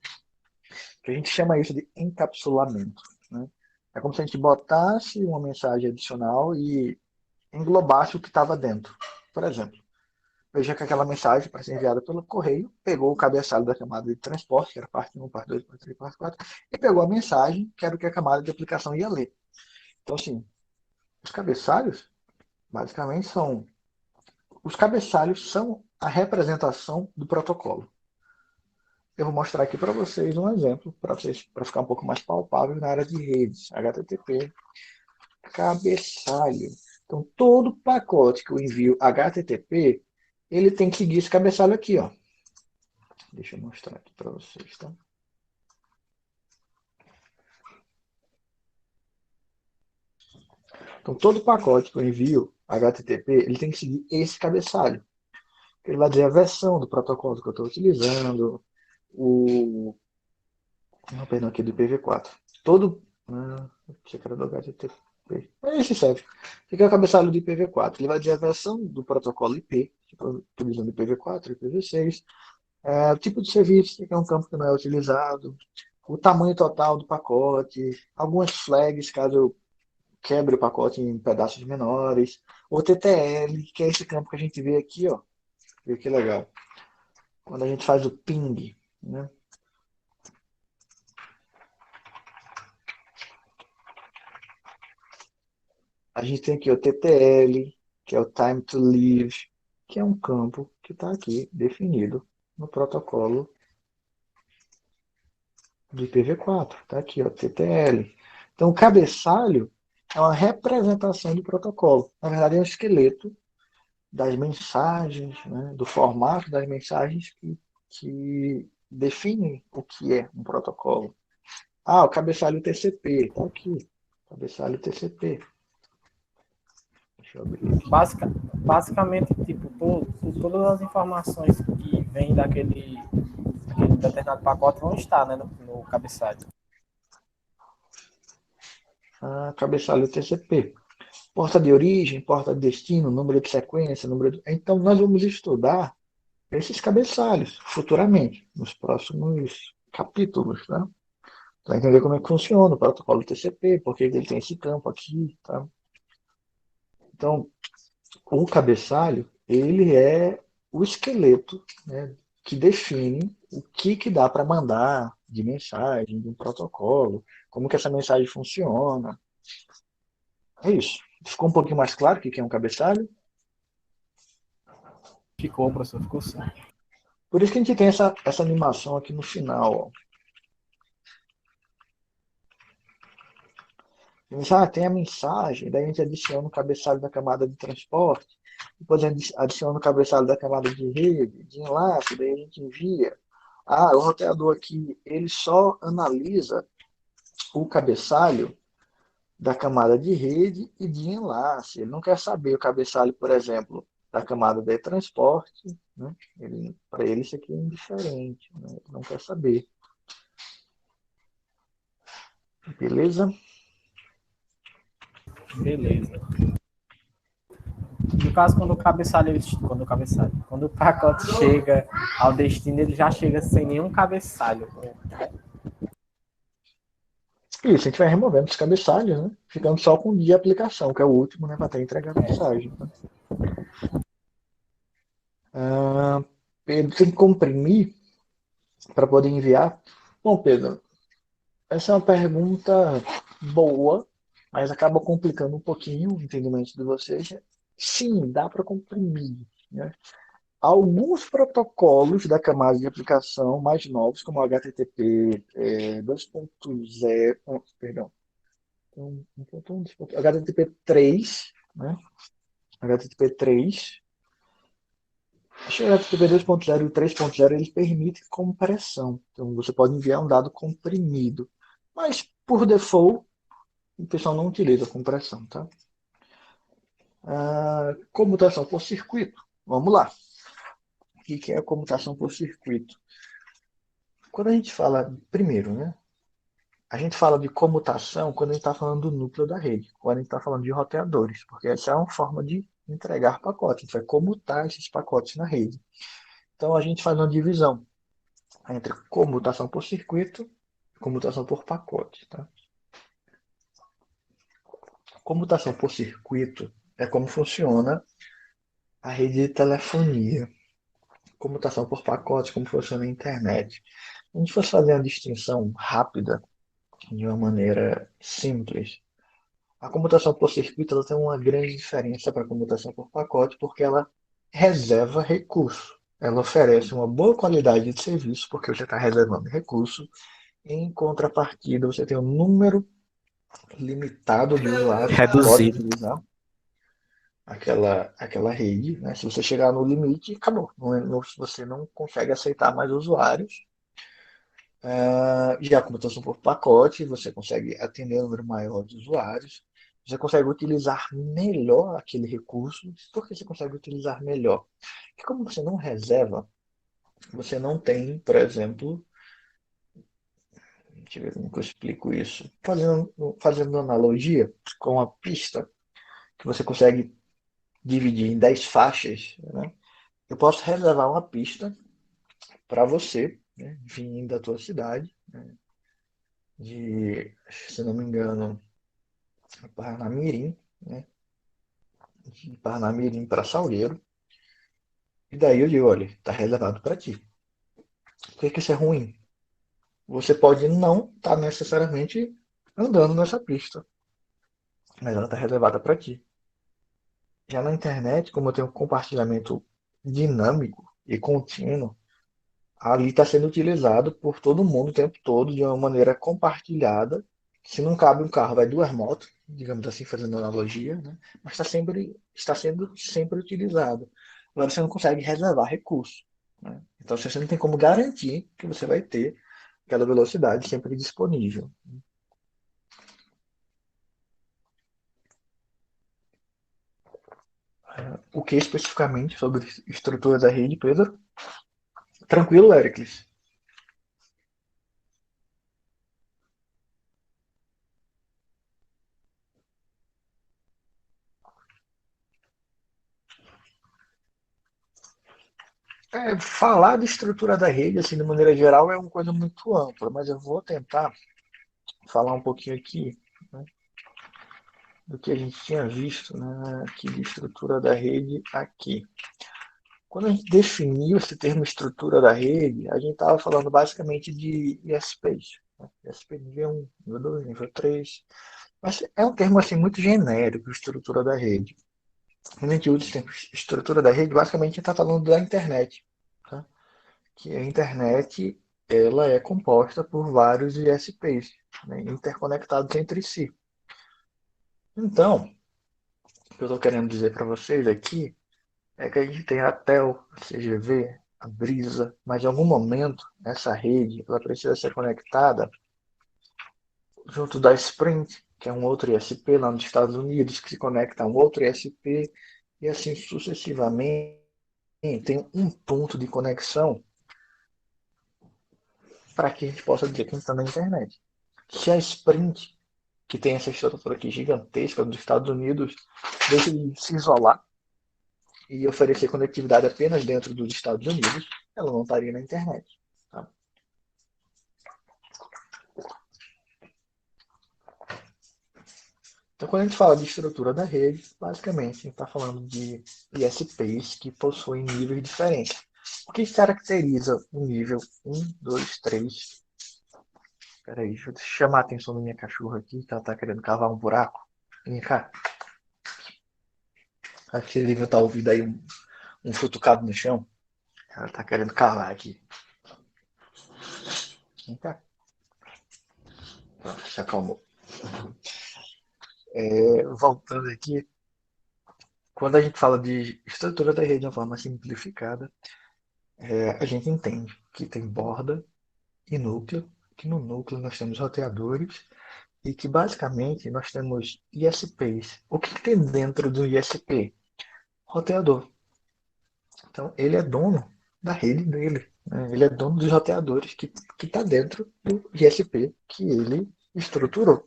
que a gente chama isso de encapsulamento. Né? É como se a gente botasse uma mensagem adicional e englobasse o que estava dentro. Por exemplo, veja que aquela mensagem, para ser enviada pelo correio, pegou o cabeçalho da camada de transporte, que era parte 1, parte 2, parte 3, parte 4, e pegou a mensagem, que era o que a camada de aplicação ia ler. Então, assim, os cabeçalhos, basicamente, são. Os cabeçalhos são a representação do protocolo. Eu vou mostrar aqui para vocês um exemplo, para ficar um pouco mais palpável na área de redes, HTTP, cabeçalho. Então, todo pacote que eu envio HTTP, ele tem que seguir esse cabeçalho aqui, ó. Deixa eu mostrar aqui para vocês, tá? Então, todo pacote que eu envio HTTP, ele tem que seguir esse cabeçalho. Ele vai dizer a versão do protocolo que eu estou utilizando, o, Não, perdão, aqui do IPv4. Todo. Achei que era do HTTP. É esse serve. Esse aqui é o cabeçalho do IPv4. Ele vai dizer a versão do protocolo IP, utilizando IPv4, IPv6, o tipo de serviço, que é um campo que não é utilizado, o tamanho total do pacote, algumas flags, caso eu quebre o pacote em pedaços menores, o TTL, que é esse campo que a gente vê aqui, ó. Vê que legal. Quando a gente faz o ping, né? A gente tem aqui o TTL, que é o Time to Live, que é um campo que está aqui definido no protocolo do IPv4. Está aqui, ó, TTL. Então, o cabeçalho é uma representação do protocolo. Na verdade, é um esqueleto das mensagens, né, do formato das mensagens que define o que é um protocolo. Ah, o cabeçalho TCP, está aqui. Cabeçalho TCP. Deixa eu abrir aqui. Basicamente, tipo, todas as informações que vêm daquele determinado pacote vão estar, né, no cabeçalho. Cabeçalho TCP. Porta de origem, porta de destino, número de sequência, Então, nós vamos estudar esses cabeçalhos futuramente, nos próximos capítulos, né? Para entender como é que funciona o protocolo TCP, por que ele tem esse campo aqui, tá? Então, o cabeçalho, ele é o esqueleto, né, que define o que dá para mandar de mensagem, de um protocolo, como que essa mensagem funciona. É isso. Ficou um pouquinho mais claro o que é um cabeçalho? Ficou, professor, ficou sim. Por isso que a gente tem essa animação aqui no final. Ó. Tem a mensagem, daí a gente adiciona o cabeçalho da camada de transporte, depois a gente adiciona o cabeçalho da camada de rede, de enlace, daí a gente envia. O roteador aqui, ele só analisa o cabeçalho da camada de rede e de enlace. Ele não quer saber o cabeçalho, por exemplo, da camada de transporte. Né? Para ele isso aqui é indiferente. Né? Ele não quer saber. Beleza? Beleza. No caso, quando o pacote chega ao destino, ele já chega sem nenhum cabeçalho. Isso, a gente vai removendo os cabeçalhos, né? Ficando só com o de aplicação, que é o último, né? Para até entregar a mensagem. Né? Pedro, tem que comprimir para poder enviar. Bom, Pedro, essa é uma pergunta boa, mas acaba complicando um pouquinho o entendimento de vocês. Sim, dá para comprimir. Né? Alguns protocolos da camada de aplicação mais novos, como o HTTP 2.0, perdão, HTTP 3, né? HTTP 3, acho que o HTTP 2.0 e o 3.0 ele permite compressão. Então você pode enviar um dado comprimido. Mas por default, o pessoal não utiliza compressão, tá? Comutação por circuito. Vamos lá. O que é a comutação por circuito? Quando a gente fala, primeiro, né? A gente fala de comutação quando a gente está falando do núcleo da rede, quando a gente está falando de roteadores, porque essa é uma forma de entregar pacotes, a gente vai comutar esses pacotes na rede. Então a gente faz uma divisão entre comutação por circuito e comutação por pacote. Tá? Comutação por circuito é como funciona a rede de telefonia. Comutação por pacote, como funciona a internet. Se a gente fosse fazer uma distinção rápida, de uma maneira simples, a comutação por circuito ela tem uma grande diferença para a comutação por pacote, porque ela reserva recurso. Ela oferece uma boa qualidade de serviço, porque você está reservando recurso. Em contrapartida, você tem um número limitado de usuários que podem Reduzido. utilizar aquela rede. Né? Se você chegar no limite, acabou. Você não consegue aceitar mais usuários. Já a computação por pacote, você consegue atender um número maior de usuários. Você consegue utilizar melhor aquele recurso. Por que você consegue utilizar melhor? Porque como você não reserva, você não tem, por exemplo, Deixa eu ver como que eu explico isso. Fazendo analogia com a pista, que você consegue dividir em 10 faixas, né? Eu posso reservar uma pista para você, né, vindo da tua cidade, né, se não me engano, Parnamirim, né, de Parnamirim para Salgueiro, e daí eu digo, olha, está reservado para ti. Por que isso é ruim? Você pode não estar necessariamente andando nessa pista, mas ela está reservada para ti. Já na internet, como eu tenho um compartilhamento dinâmico e contínuo, ali está sendo utilizado por todo mundo o tempo todo de uma maneira compartilhada. Se não cabe um carro, vai duas motos, digamos assim, fazendo analogia, né? Mas está sendo sempre utilizado. Agora você não consegue reservar recurso, né? Então você não tem como garantir que você vai ter aquela velocidade sempre disponível. O que especificamente sobre estrutura da rede, Pedro? Tranquilo, Ericles. Falar de estrutura da rede, assim, de maneira geral, é uma coisa muito ampla, mas eu vou tentar falar um pouquinho aqui, né, do que a gente tinha visto, né, aqui de estrutura da rede aqui. Quando a gente definiu esse termo estrutura da rede, a gente estava falando basicamente de ISPs, né, ISP nível 1, nível 2, nível 3, mas é um termo assim muito genérico, estrutura da rede. Quando a gente usa esse termo estrutura da rede, basicamente a gente está falando da internet, tá? Que a internet ela é composta por vários ISPs, né, interconectados entre si. Então, o que eu estou querendo dizer para vocês aqui é que a gente tem a Tel, a CGV, a Brisa, mas em algum momento essa rede ela precisa ser conectada junto da Sprint, que é um outro ISP lá nos Estados Unidos, que se conecta a um outro ISP, e assim sucessivamente tem um ponto de conexão para que a gente possa dizer que a gente está na internet. Se a Sprint, que tem essa estrutura aqui gigantesca dos Estados Unidos, decide se isolar e oferecer conectividade apenas dentro dos Estados Unidos, ela não estaria na internet. Tá? Então, quando a gente fala de estrutura da rede, basicamente a gente está falando de ISPs que possuem níveis diferentes. O que caracteriza o nível 1, 2, 3? Espera aí, deixa eu chamar a atenção da minha cachorra aqui, que ela está querendo cavar um buraco. Vem cá. Acho que você deve estar ouvindo aí um futucado no chão. Ela está querendo cavar aqui. Vem cá. Pronto, se acalmou. Voltando aqui, quando a gente fala de estrutura da rede de uma forma simplificada, a gente entende que tem borda e núcleo, que no núcleo nós temos roteadores e que basicamente nós temos ISPs. O que tem dentro do ISP? Roteador. Então ele é dono da rede dele, né? Ele é dono dos roteadores que está dentro do ISP que ele estruturou.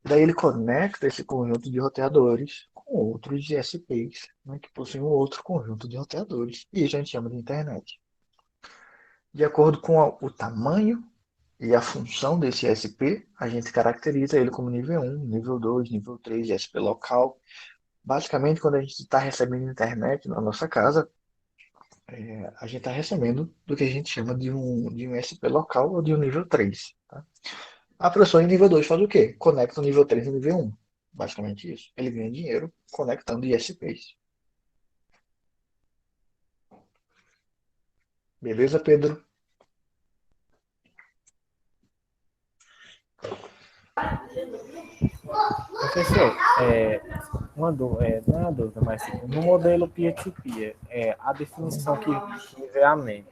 Daí ele conecta esse conjunto de roteadores com outros ISPs, né, que possuem um outro conjunto de roteadores. E isso a gente chama de internet. De acordo com o tamanho e a função desse ISP, a gente caracteriza ele como nível 1, nível 2, nível 3, ISP local. Basicamente, quando a gente está recebendo internet na nossa casa, a gente está recebendo do que a gente chama de um ISP local ou de um nível 3. Tá? A pessoa em nível 2 faz o quê? Conecta o nível 3 e o nível 1. Basicamente isso. Ele ganha dinheiro conectando ISPs. Beleza, Pedro? Professor, não é uma dúvida, mas tipo, no modelo peer-to-peer, a definição que vem à mente.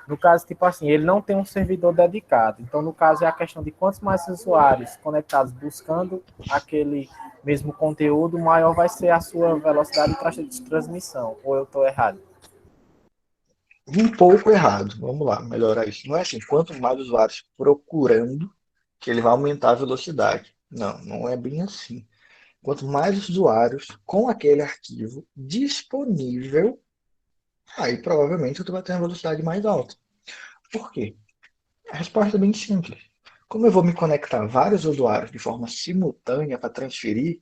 No caso, tipo assim, ele não tem um servidor dedicado. Então, no caso, é a questão de quantos mais usuários conectados buscando aquele mesmo conteúdo, maior vai ser a sua velocidade de taxa de transmissão. Ou eu estou errado? um pouco errado. Vamos lá, melhorar isso. Não é assim, quanto mais usuários procurando, que ele vai aumentar a velocidade. Não, não é bem assim. Quanto mais usuários com aquele arquivo disponível, aí provavelmente tu vai ter uma velocidade mais alta. Por quê? A resposta é bem simples. Como eu vou me conectar a vários usuários de forma simultânea para transferir,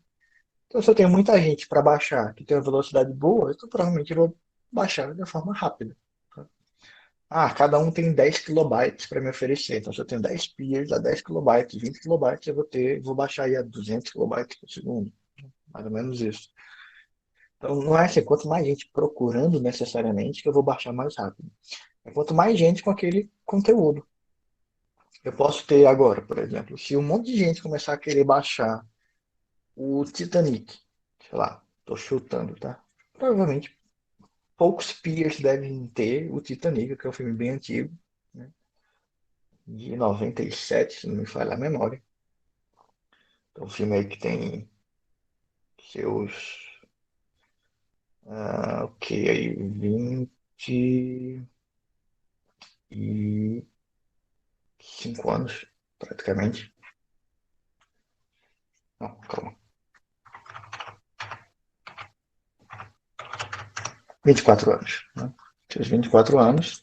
então se eu tenho muita gente para baixar que tem uma velocidade boa, eu provavelmente vou baixar de forma rápida. Ah, cada um tem 10 kilobytes para me oferecer. Então, se eu tenho 10 peers a 10 kilobytes, 20 kilobytes, vou baixar aí a 200 kilobytes por segundo. Mais ou menos isso. Então, não é assim, quanto mais gente procurando necessariamente que eu vou baixar mais rápido. É quanto mais gente com aquele conteúdo. Eu posso ter agora, por exemplo, se um monte de gente começar a querer baixar o Titanic, sei lá, tô chutando, tá? Provavelmente poucos peers devem ter o Titanic, que é um filme bem antigo, né? De 97, se não me falha a memória. Então, um filme aí que tem seus, ok, aí 25 anos, praticamente. Não, calma. 24 anos, né? Seus 24 anos,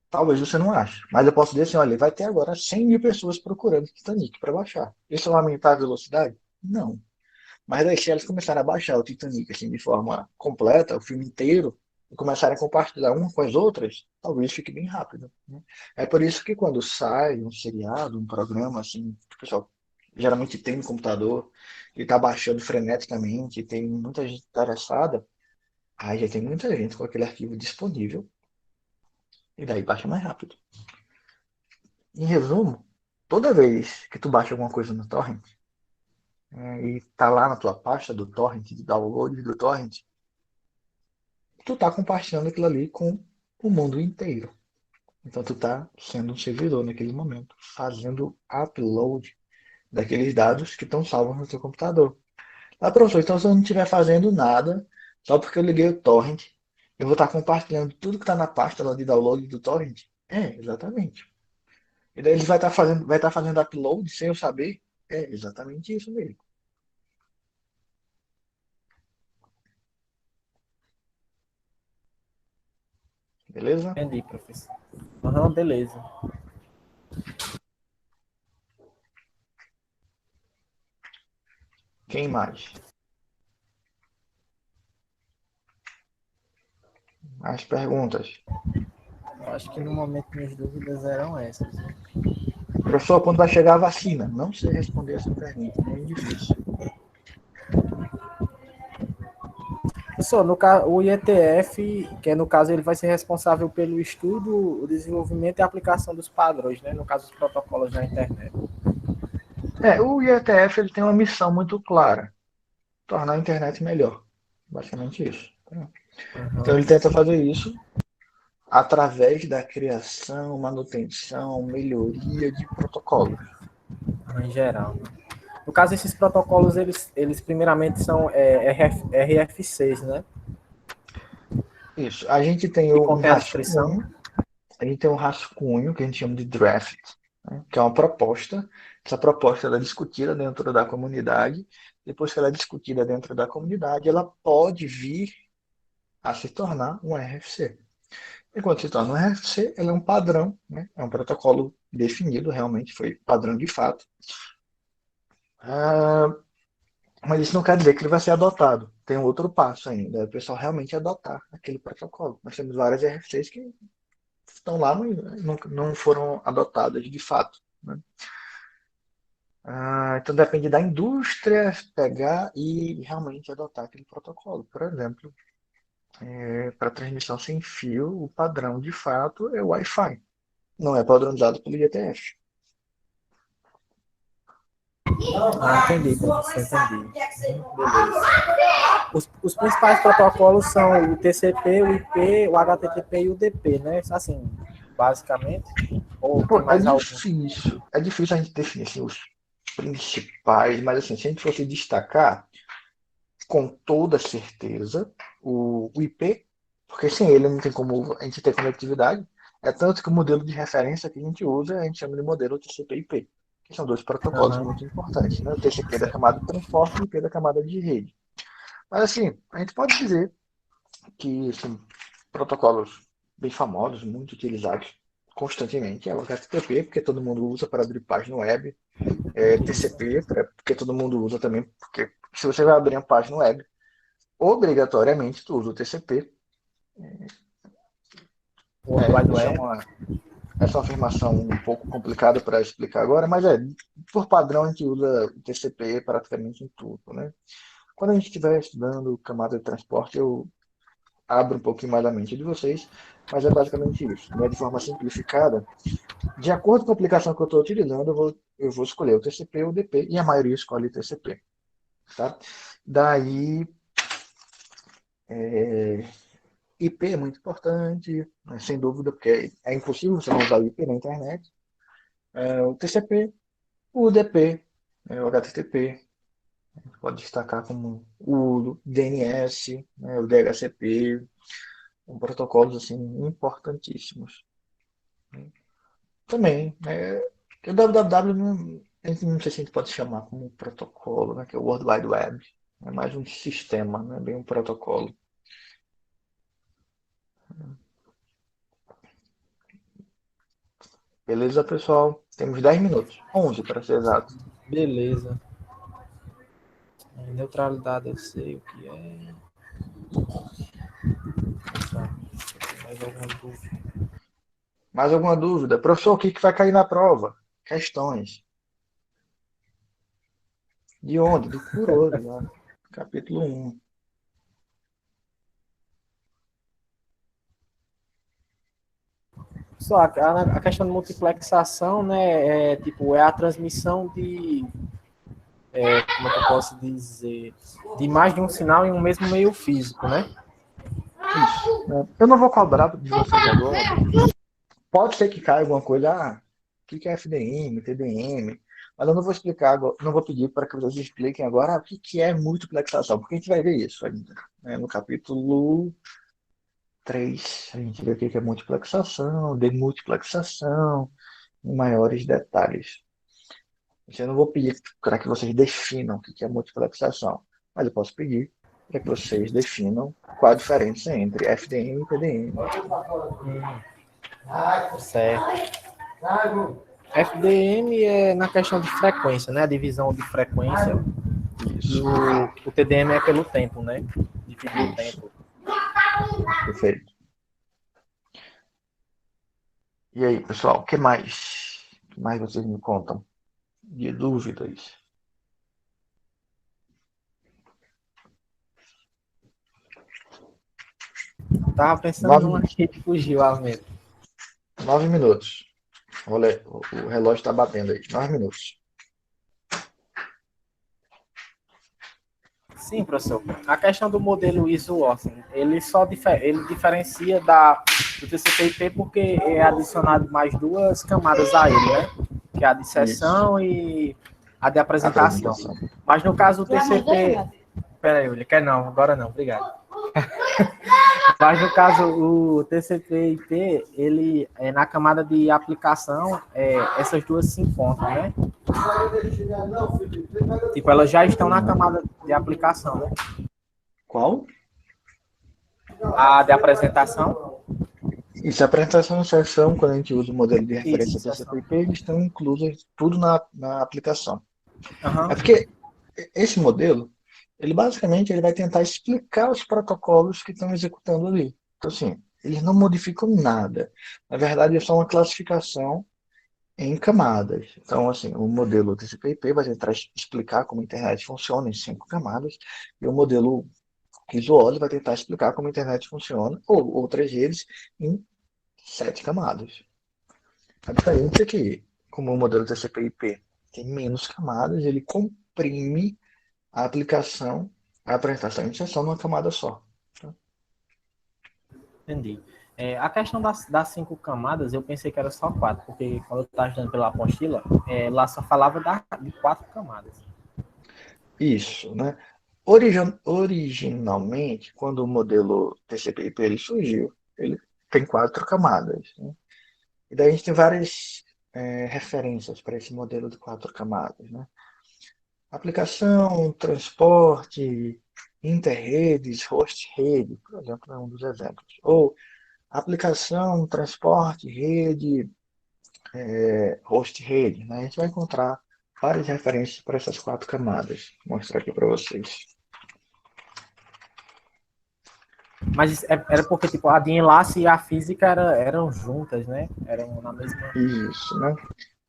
talvez você não ache. Mas eu posso dizer assim, olha, vai ter agora 100 mil pessoas procurando Titanic para baixar. Isso vai aumentar a velocidade? Não. Mas daí, se elas começarem a baixar o Titanic assim, de forma completa, o filme inteiro, e começarem a compartilhar uma com as outras, talvez fique bem rápido, né? É por isso que quando sai um seriado, um programa, assim, que o pessoal geralmente tem no computador, e está baixando freneticamente, tem muita gente interessada, aí já tem muita gente com aquele arquivo disponível, e daí baixa mais rápido. Em resumo, toda vez que tu baixa alguma coisa no torrent, e tá lá na tua pasta do torrent, de download do torrent, tu tá compartilhando aquilo ali com o mundo inteiro. Então tu tá sendo um servidor naquele momento, fazendo upload daqueles dados que estão salvos no teu computador. Ah, professor, então se eu não estiver fazendo nada, só porque eu liguei o torrent, eu vou estar compartilhando tudo que está na pasta lá de download do torrent? É, exatamente. E daí ele vai estar fazendo upload sem eu saber? É exatamente isso mesmo. Beleza? Entendi, professor. Aham, beleza. Quem mais? Mais perguntas? Eu acho que no momento minhas dúvidas eram essas. Professor, quando vai chegar a vacina? Não sei responder essa pergunta, é muito difícil. Professor, o IETF, que é no caso ele vai ser responsável pelo estudo, o desenvolvimento e a aplicação dos padrões, né? No caso, os protocolos na internet. O IETF ele tem uma missão muito clara: tornar a internet melhor. Basicamente isso. Então ele Uhum. tenta fazer isso através da criação, manutenção, melhoria de protocolos. Em geral. No caso, esses protocolos, eles primeiramente são RFCs, né? Isso. A gente tem Que um contém a descrição. rascunho, que a gente chama de draft, né, que é uma proposta. Essa proposta ela é discutida dentro da comunidade. Depois que ela é discutida dentro da comunidade, ela pode vir a se tornar um RFC. E quando se torna um RFC, ela é um padrão, né? É um protocolo definido, realmente foi padrão de fato. Mas isso não quer dizer que ele vai ser adotado. Tem um outro passo ainda, é o pessoal realmente adotar aquele protocolo. Nós temos várias RFCs que estão lá, mas não foram adotadas de fato, né? Então depende da indústria pegar e realmente adotar aquele protocolo. Por exemplo, para transmissão sem fio, o padrão de fato é o Wi-Fi. Não é padronizado pelo IETF. Entendi, professor, entendi. Beleza. Os principais protocolos são o TCP, o IP, o HTTP e o DP, né? Assim, basicamente. Ou tem Pô, é mais algum? difícil. É difícil a gente definir assim, os principais, mas assim, se a gente fosse destacar, com toda certeza, o IP, Porque sem ele não tem como a gente ter conectividade. É tanto que o modelo de referência que a gente usa, a gente chama de modelo TCP/IP, que são dois protocolos Aham, muito importantes, né? O TCP da certo. camada de transporte e o IP da camada de rede. Mas assim, a gente pode dizer que assim, protocolos bem famosos, muito utilizados constantemente, é o HTTP, porque todo mundo usa para abrir página web, Isso. TCP, porque todo mundo usa também, porque se você vai abrir uma página web, obrigatoriamente tu usa o TCP. World Wide Essa é Web. uma afirmação um pouco complicada para explicar agora, mas por padrão a gente usa o TCP praticamente em tudo, né? Quando a gente estiver estudando camada de transporte, eu abro um pouquinho mais a mente de vocês, mas é basicamente isso, né? De forma simplificada, de acordo com a aplicação que eu estou utilizando, eu vou escolher o TCP ou o DP, e a maioria escolhe o TCP, tá? Daí, é, IP é muito importante, né, sem dúvida, porque é impossível você não usar o IP na internet. O TCP, o UDP, o HTTP, pode destacar como o DNS, né, o DHCP, são protocolos assim, importantíssimos. Também, o www não sei se a gente pode chamar como um protocolo, né, que é o World Wide Web. É mais um sistema, não é bem um protocolo. Beleza, pessoal? Temos 10 minutos. 11 para ser exato. Beleza. Neutralidade eu sei o que é. Tá. Mais alguma dúvida? Mais alguma dúvida? Professor, o que vai cair na prova? Questões. De onde? Do Kuroda, lá. Capítulo 1. Só a questão de multiplexação, né, tipo, é a transmissão de, como é que eu posso dizer, de mais de um sinal em um mesmo meio físico, né? Isso. Eu não vou cobrar de vocês agora. Pode ser que caia alguma coisa. O que é FDM, TDM? Mas eu não vou explicar agora, não vou pedir para que vocês expliquem agora o que é multiplexação, porque a gente vai ver isso ainda, né? No capítulo 3, a gente vê o que é multiplexação, demultiplexação, em maiores detalhes. Eu não vou pedir para que vocês definam o que é multiplexação, mas eu posso pedir para que vocês definam qual a diferença entre FDM e TDM. Certo. FDM é na questão de frequência, né? A divisão de frequência. E Isso, o TDM é pelo tempo, né? Dividir o isso, tempo. perfeito. E aí, pessoal, o que mais? O que mais vocês me contam de dúvidas? Tava pensando Nove, numa aqui que fugiu a mente. 9 minutos. Olha, o relógio está batendo aí. 9 minutos. Sim, professor. A questão do modelo ISO-ORSIN, ele diferencia do TCP/IP porque é adicionado mais duas camadas a ele, né? Que é a de Isso. sessão e a de apresentação. Apresentação. Mas no caso do TCP... Peraí, William, quer não, agora não, obrigado. Mas no caso, o TCP/IP, ele é na camada de aplicação, essas duas se encontram, né? Tipo, elas já estão na camada de aplicação, né? Qual? A de apresentação. Isso, a apresentação e sessão, quando a gente usa o modelo de Isso, referência sessão. TCP/IP, eles estão inclusos tudo na aplicação. É Aham. porque esse modelo, ele basicamente ele vai tentar explicar os protocolos que estão executando ali. Então, assim, eles não modificam nada. Na verdade, é só uma classificação em camadas. Então, assim, o modelo TCP/IP vai tentar explicar como a internet funciona em 5 camadas, e o modelo ISO-OSI vai tentar explicar como a internet funciona, ou outras redes, em 7 camadas. A diferença é que, como o modelo TCP/IP tem menos camadas, ele comprime a aplicação, a apresentação e inserção numa camada só. Tá? Entendi. A questão das 5 camadas, eu pensei que era só 4, porque quando eu estava estudando pela apostila, lá só falava de 4 camadas. Isso, né? Originalmente, quando o modelo TCP/IP ele surgiu, ele tem 4 camadas, né? E daí a gente tem várias referências para esse modelo de 4 camadas, né? Aplicação, transporte, interredes, host-rede, por exemplo, é um dos exemplos. Ou aplicação, transporte, rede, host-rede, né? A gente vai encontrar várias referências para essas 4 camadas. Vou mostrar aqui para vocês. Mas era porque, tipo, a de enlace e a física eram juntas, né? Eram na mesma. Isso, né?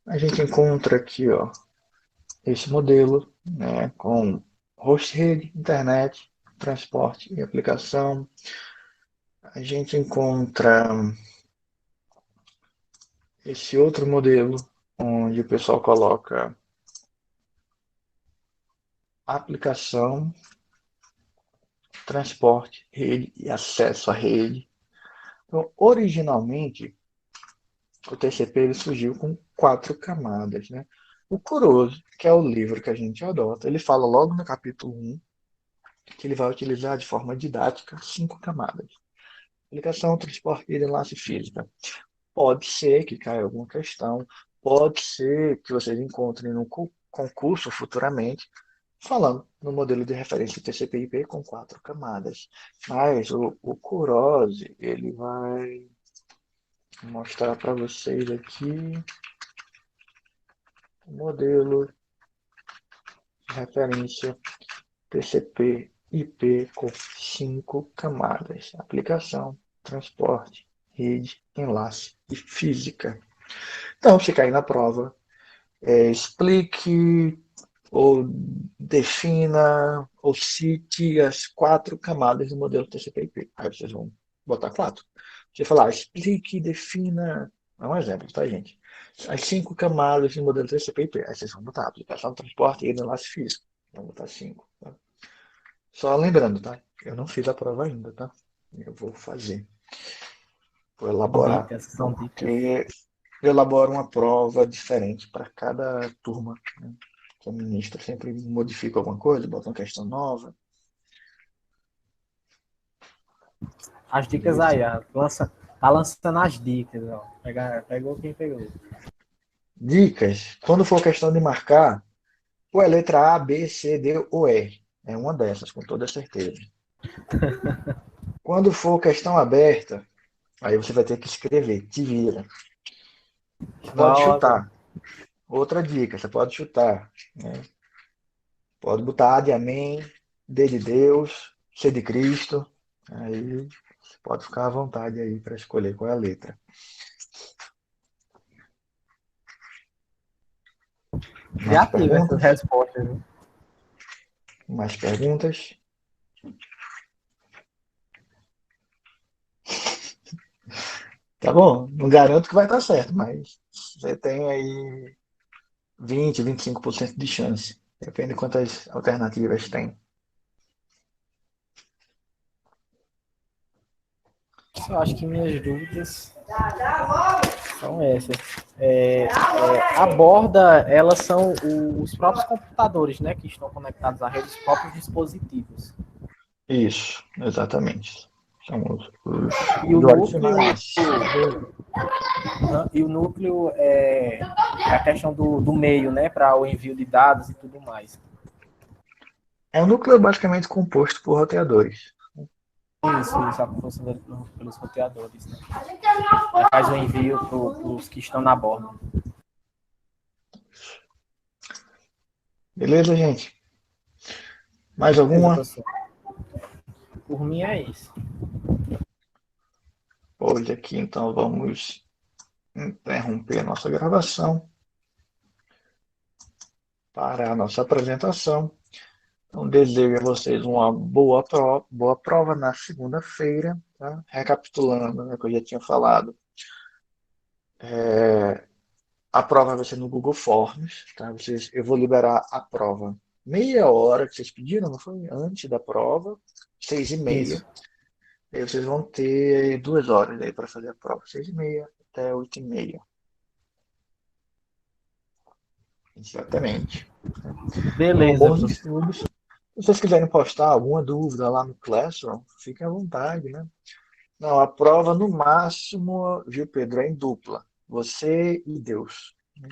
A gente encontra aqui, ó, esse modelo, né, com host rede, internet, transporte e aplicação. A gente encontra esse outro modelo, onde o pessoal coloca aplicação, transporte, rede e acesso à rede. Então, originalmente, o TCP ele surgiu com 4 camadas, né? O Curioso, que é o livro que a gente adota, ele fala logo no capítulo 1 que ele vai utilizar de forma didática 5 camadas. Aplicação, transporte e enlace física. Pode ser que caia alguma questão, pode ser que vocês encontrem no concurso futuramente, falando no modelo de referência TCP/IP com 4 camadas. Mas o Kurose, ele vai mostrar para vocês aqui o modelo de referência TCP/IP com 5 camadas. Aplicação, transporte, rede, enlace e física. Então, se cair na prova, explique ou defina ou cite as 4 camadas do modelo TCP/IP. Aí vocês vão botar 4. Você falar, explique e defina. É um exemplo, tá, gente? As 5 camadas do modelo TCP/IP. Aí vocês vão botar aplicação, transporte e enlace físico. Vão botar 5. Tá? Só lembrando, tá? Eu não fiz a prova ainda, tá? Eu vou fazer. Vou elaborar. Dicas, são dicas. Porque eu elaboro uma prova diferente para cada turma, né? Que a ministra sempre modifica alguma coisa, bota uma questão nova. As dicas Beleza? aí, ó. Tá lançando as dicas, ó. Pegou quem pegou. Dicas. Quando for questão de marcar, ou é letra A, B, C, D ou E. É uma dessas, com toda certeza. Quando for questão aberta, aí você vai ter que escrever, te vira. Você pode Nossa. chutar. Outra dica, você pode chutar, né? Pode botar A de amém, D de Deus, C de Cristo. Aí você pode ficar à vontade aí para escolher qual é a letra. Mais Criativa essas perguntas? respostas, né? Mais perguntas? Tá bom, não garanto que vai estar certo, mas você tem aí 20, 25% de chance. Depende de quantas alternativas tem. Eu acho que minhas dúvidas são essas. A borda, elas são os próprios computadores, né, que estão conectados à rede, os próprios dispositivos. Isso, exatamente. São os E o usuários núcleo, finais. e o núcleo é a questão do meio, né, para o envio de dados e tudo mais. É um núcleo basicamente composto por roteadores. Isso, a função dele pelos roteadores, né? Aí faz o envio para os que estão na borda. Beleza, gente? Mais Beleza, alguma? professor. Por mim é isso. Hoje aqui, então, vamos interromper a nossa gravação para a nossa apresentação. Então, desejo a vocês uma boa prova na segunda-feira. Tá? Recapitulando, né, que eu já tinha falado, a prova vai ser no Google Forms. Tá? Eu vou liberar a prova meia hora que vocês pediram, não foi? Antes da prova, 6h30. Isso. Aí vocês vão ter 2 horas aí para fazer a prova, 6h30 até 8h30. Exatamente. Então, Beleza, bons professor. estudos Se vocês quiserem postar alguma dúvida lá no Classroom, fiquem à vontade, né? Não, a prova no máximo, viu, Pedro, é em dupla. Você e Deus. Né?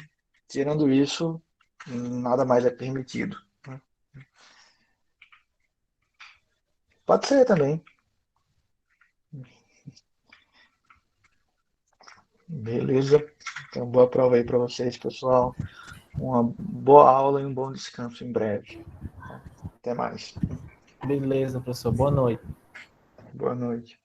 Tirando isso, nada mais é permitido. Né? Pode ser também. Beleza. Então, boa prova aí para vocês, pessoal. Uma boa aula e um bom descanso em breve. Até mais. Beleza, professor. Boa noite. Boa noite.